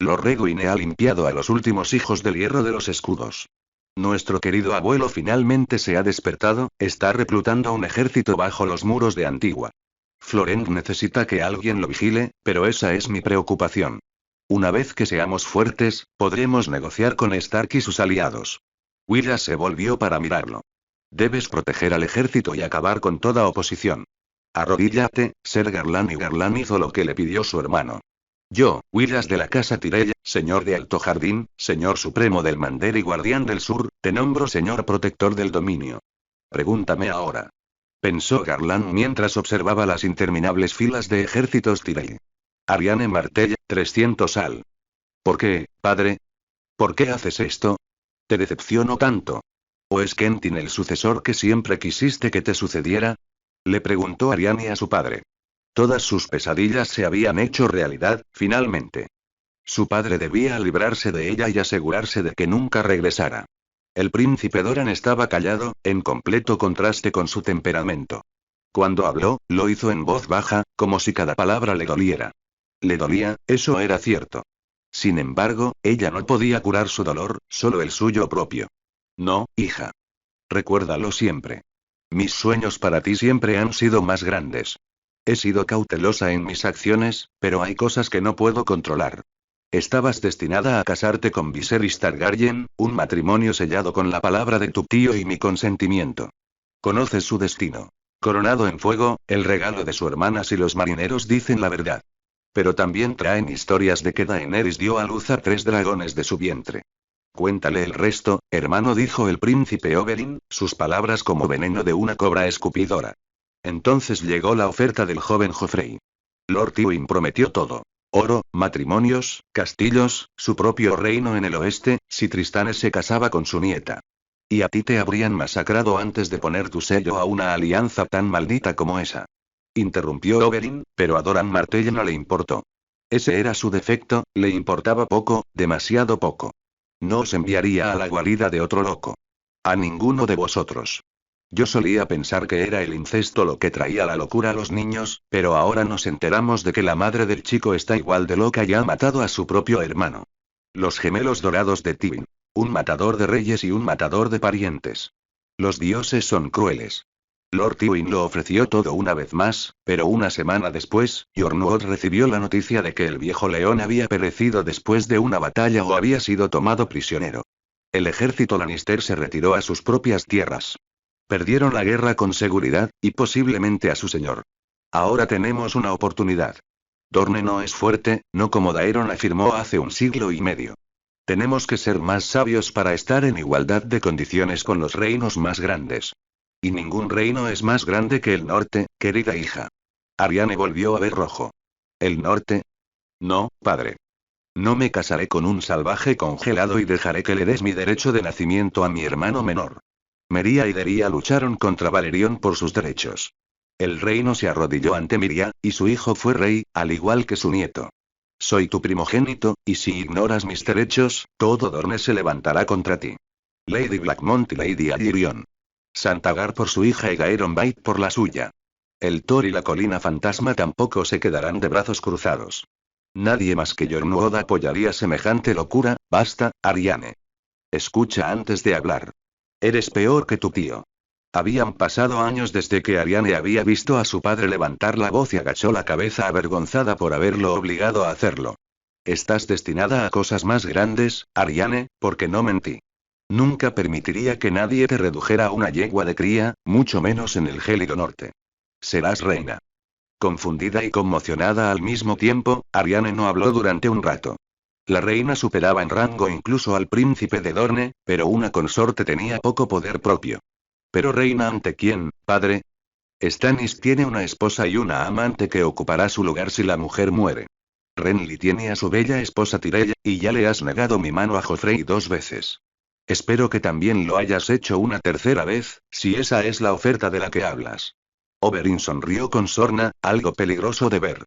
Lord Regwine ha limpiado a los últimos hijos del hierro de los escudos. Nuestro querido abuelo finalmente se ha despertado, está reclutando un ejército bajo los muros de Antigua. Florent necesita que alguien lo vigile, pero esa es mi preocupación. Una vez que seamos fuertes, podremos negociar con Stark y sus aliados. Willas se volvió para mirarlo. Debes proteger al ejército y acabar con toda oposición. Arrodíllate, Ser Garland, y Garland hizo lo que le pidió su hermano. Yo, Willas de la casa Tyrell, señor de Alto Jardín, señor supremo del Mander y guardián del sur, te nombro señor protector del dominio. Pregúntame ahora. Pensó Garland mientras observaba las interminables filas de ejércitos Tyrell. Ariane Martell, 300 al. ¿Por qué, padre? ¿Por qué haces esto? ¿Te decepciono tanto? ¿O es Quentyn el sucesor que siempre quisiste que te sucediera? Le preguntó Ariane a su padre. Todas sus pesadillas se habían hecho realidad, finalmente. Su padre debía librarse de ella y asegurarse de que nunca regresara. El príncipe Doran estaba callado, en completo contraste con su temperamento. Cuando habló, lo hizo en voz baja, como si cada palabra le doliera. Le dolía, eso era cierto. Sin embargo, ella no podía curar su dolor, solo el suyo propio. No, hija. Recuérdalo siempre. Mis sueños para ti siempre han sido más grandes. He sido cautelosa en mis acciones, pero hay cosas que no puedo controlar. Estabas destinada a casarte con Viserys Targaryen, un matrimonio sellado con la palabra de tu tío y mi consentimiento. Conoces su destino. Coronado en fuego, el regalo de su hermana si los marineros dicen la verdad. Pero también traen historias de que Daenerys dio a luz a 3 dragones de su vientre. Cuéntale el resto, hermano, dijo el príncipe Oberyn, sus palabras como veneno de una cobra escupidora. Entonces llegó la oferta del joven Joffrey. Lord Tywin prometió todo. Oro, matrimonios, castillos, su propio reino en el oeste, si Tristán se casaba con su nieta. Y a ti te habrían masacrado antes de poner tu sello a una alianza tan maldita como esa. Interrumpió Oberyn, pero a Doran Martell no le importó. Ese era su defecto, le importaba poco, demasiado poco. No os enviaría a la guarida de otro loco. A ninguno de vosotros. Yo solía pensar que era el incesto lo que traía la locura a los niños, pero ahora nos enteramos de que la madre del chico está igual de loca y ha matado a su propio hermano. Los gemelos dorados de Tywin. Un matador de reyes y un matador de parientes. Los dioses son crueles. Lord Tywin lo ofreció todo una vez más, pero una semana después, Yornwood recibió la noticia de que el viejo león había perecido después de una batalla o había sido tomado prisionero. El ejército Lannister se retiró a sus propias tierras. Perdieron la guerra con seguridad, y posiblemente a su señor. Ahora tenemos una oportunidad. Dorne no es fuerte, no como Daeron afirmó hace un siglo y medio. Tenemos que ser más sabios para estar en igualdad de condiciones con los reinos más grandes. Y ningún reino es más grande que el norte, querida hija. Arianne volvió a ver rojo. ¿El norte? No, padre. No me casaré con un salvaje congelado y dejaré que le des mi derecho de nacimiento a mi hermano menor. Meria y Deria lucharon contra Valerion por sus derechos. El reino se arrodilló ante Miria, y su hijo fue rey, al igual que su nieto. Soy tu primogénito, y si ignoras mis derechos, todo Dorne se levantará contra ti. Lady Blackmont y Lady Alyrion. Santagar por su hija y Gaeron Byte por la suya. El Thor y la colina fantasma tampoco se quedarán de brazos cruzados. Nadie más que Yornwood apoyaría semejante locura. Basta, Arianne. Escucha antes de hablar. Eres peor que tu tío. Habían pasado años desde que Arianne había visto a su padre levantar la voz y agachó la cabeza avergonzada por haberlo obligado a hacerlo. Estás destinada a cosas más grandes, Arianne, porque no mentí. Nunca permitiría que nadie te redujera a una yegua de cría, mucho menos en el gélido norte. Serás reina. Confundida y conmocionada al mismo tiempo, Arianne no habló durante un rato. La reina superaba en rango incluso al príncipe de Dorne, pero una consorte tenía poco poder propio. ¿Pero reina ante quién, padre? Stannis tiene una esposa y una amante que ocupará su lugar si la mujer muere. Renly tiene a su bella esposa Tyrell, y ya le has negado mi mano a Joffrey 2 veces. Espero que también lo hayas hecho una tercera vez, si esa es la oferta de la que hablas. Oberyn sonrió con sorna, algo peligroso de ver.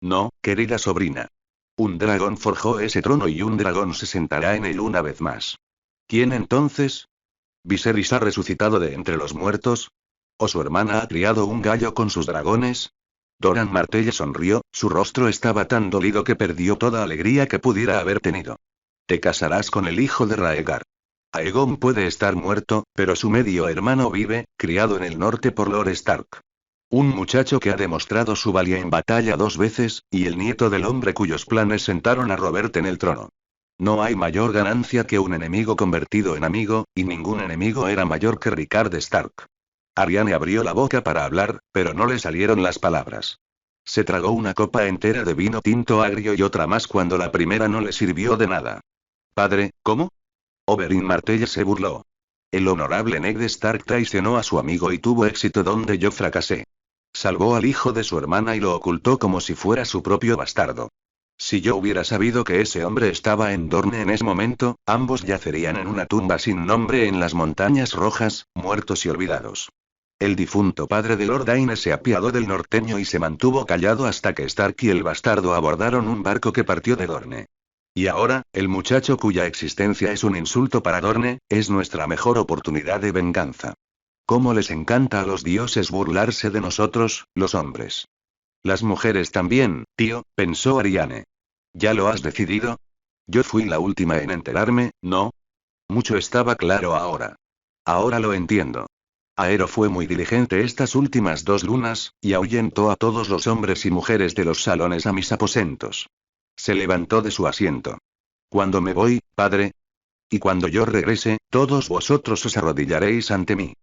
No, querida sobrina. Un dragón forjó ese trono y un dragón se sentará en él una vez más. ¿Quién entonces? ¿Viserys ha resucitado de entre los muertos? ¿O su hermana ha criado un gallo con sus dragones? Doran Martell sonrió, su rostro estaba tan dolido que perdió toda alegría que pudiera haber tenido. Te casarás con el hijo de Raegar. Aegon puede estar muerto, pero su medio hermano vive, criado en el norte por Lord Stark. Un muchacho que ha demostrado su valía en batalla 2 veces, y el nieto del hombre cuyos planes sentaron a Robert en el trono. No hay mayor ganancia que un enemigo convertido en amigo, y ningún enemigo era mayor que Rickard Stark. Arianne abrió la boca para hablar, pero no le salieron las palabras. Se tragó una copa entera de vino tinto agrio y otra más cuando la primera no le sirvió de nada. Padre, ¿cómo? Oberyn Martell se burló. El honorable Ned Stark traicionó a su amigo y tuvo éxito donde yo fracasé. Salvó al hijo de su hermana y lo ocultó como si fuera su propio bastardo. Si yo hubiera sabido que ese hombre estaba en Dorne en ese momento, ambos yacerían en una tumba sin nombre en las montañas rojas, muertos y olvidados. El difunto padre de Lord Aine se apiadó del norteño y se mantuvo callado hasta que Stark y el bastardo abordaron un barco que partió de Dorne. Y ahora, el muchacho cuya existencia es un insulto para Dorne, es nuestra mejor oportunidad de venganza. ¿Cómo les encanta a los dioses burlarse de nosotros, los hombres? Las mujeres también, tío, pensó Arianne. ¿Ya lo has decidido? Yo fui la última en enterarme, ¿no? Mucho estaba claro ahora. Ahora lo entiendo. Aero fue muy diligente estas últimas 2 lunas, y ahuyentó a todos los hombres y mujeres de los salones a mis aposentos. Se levantó de su asiento. Cuando me voy, padre. Y cuando yo regrese, todos vosotros os arrodillaréis ante mí.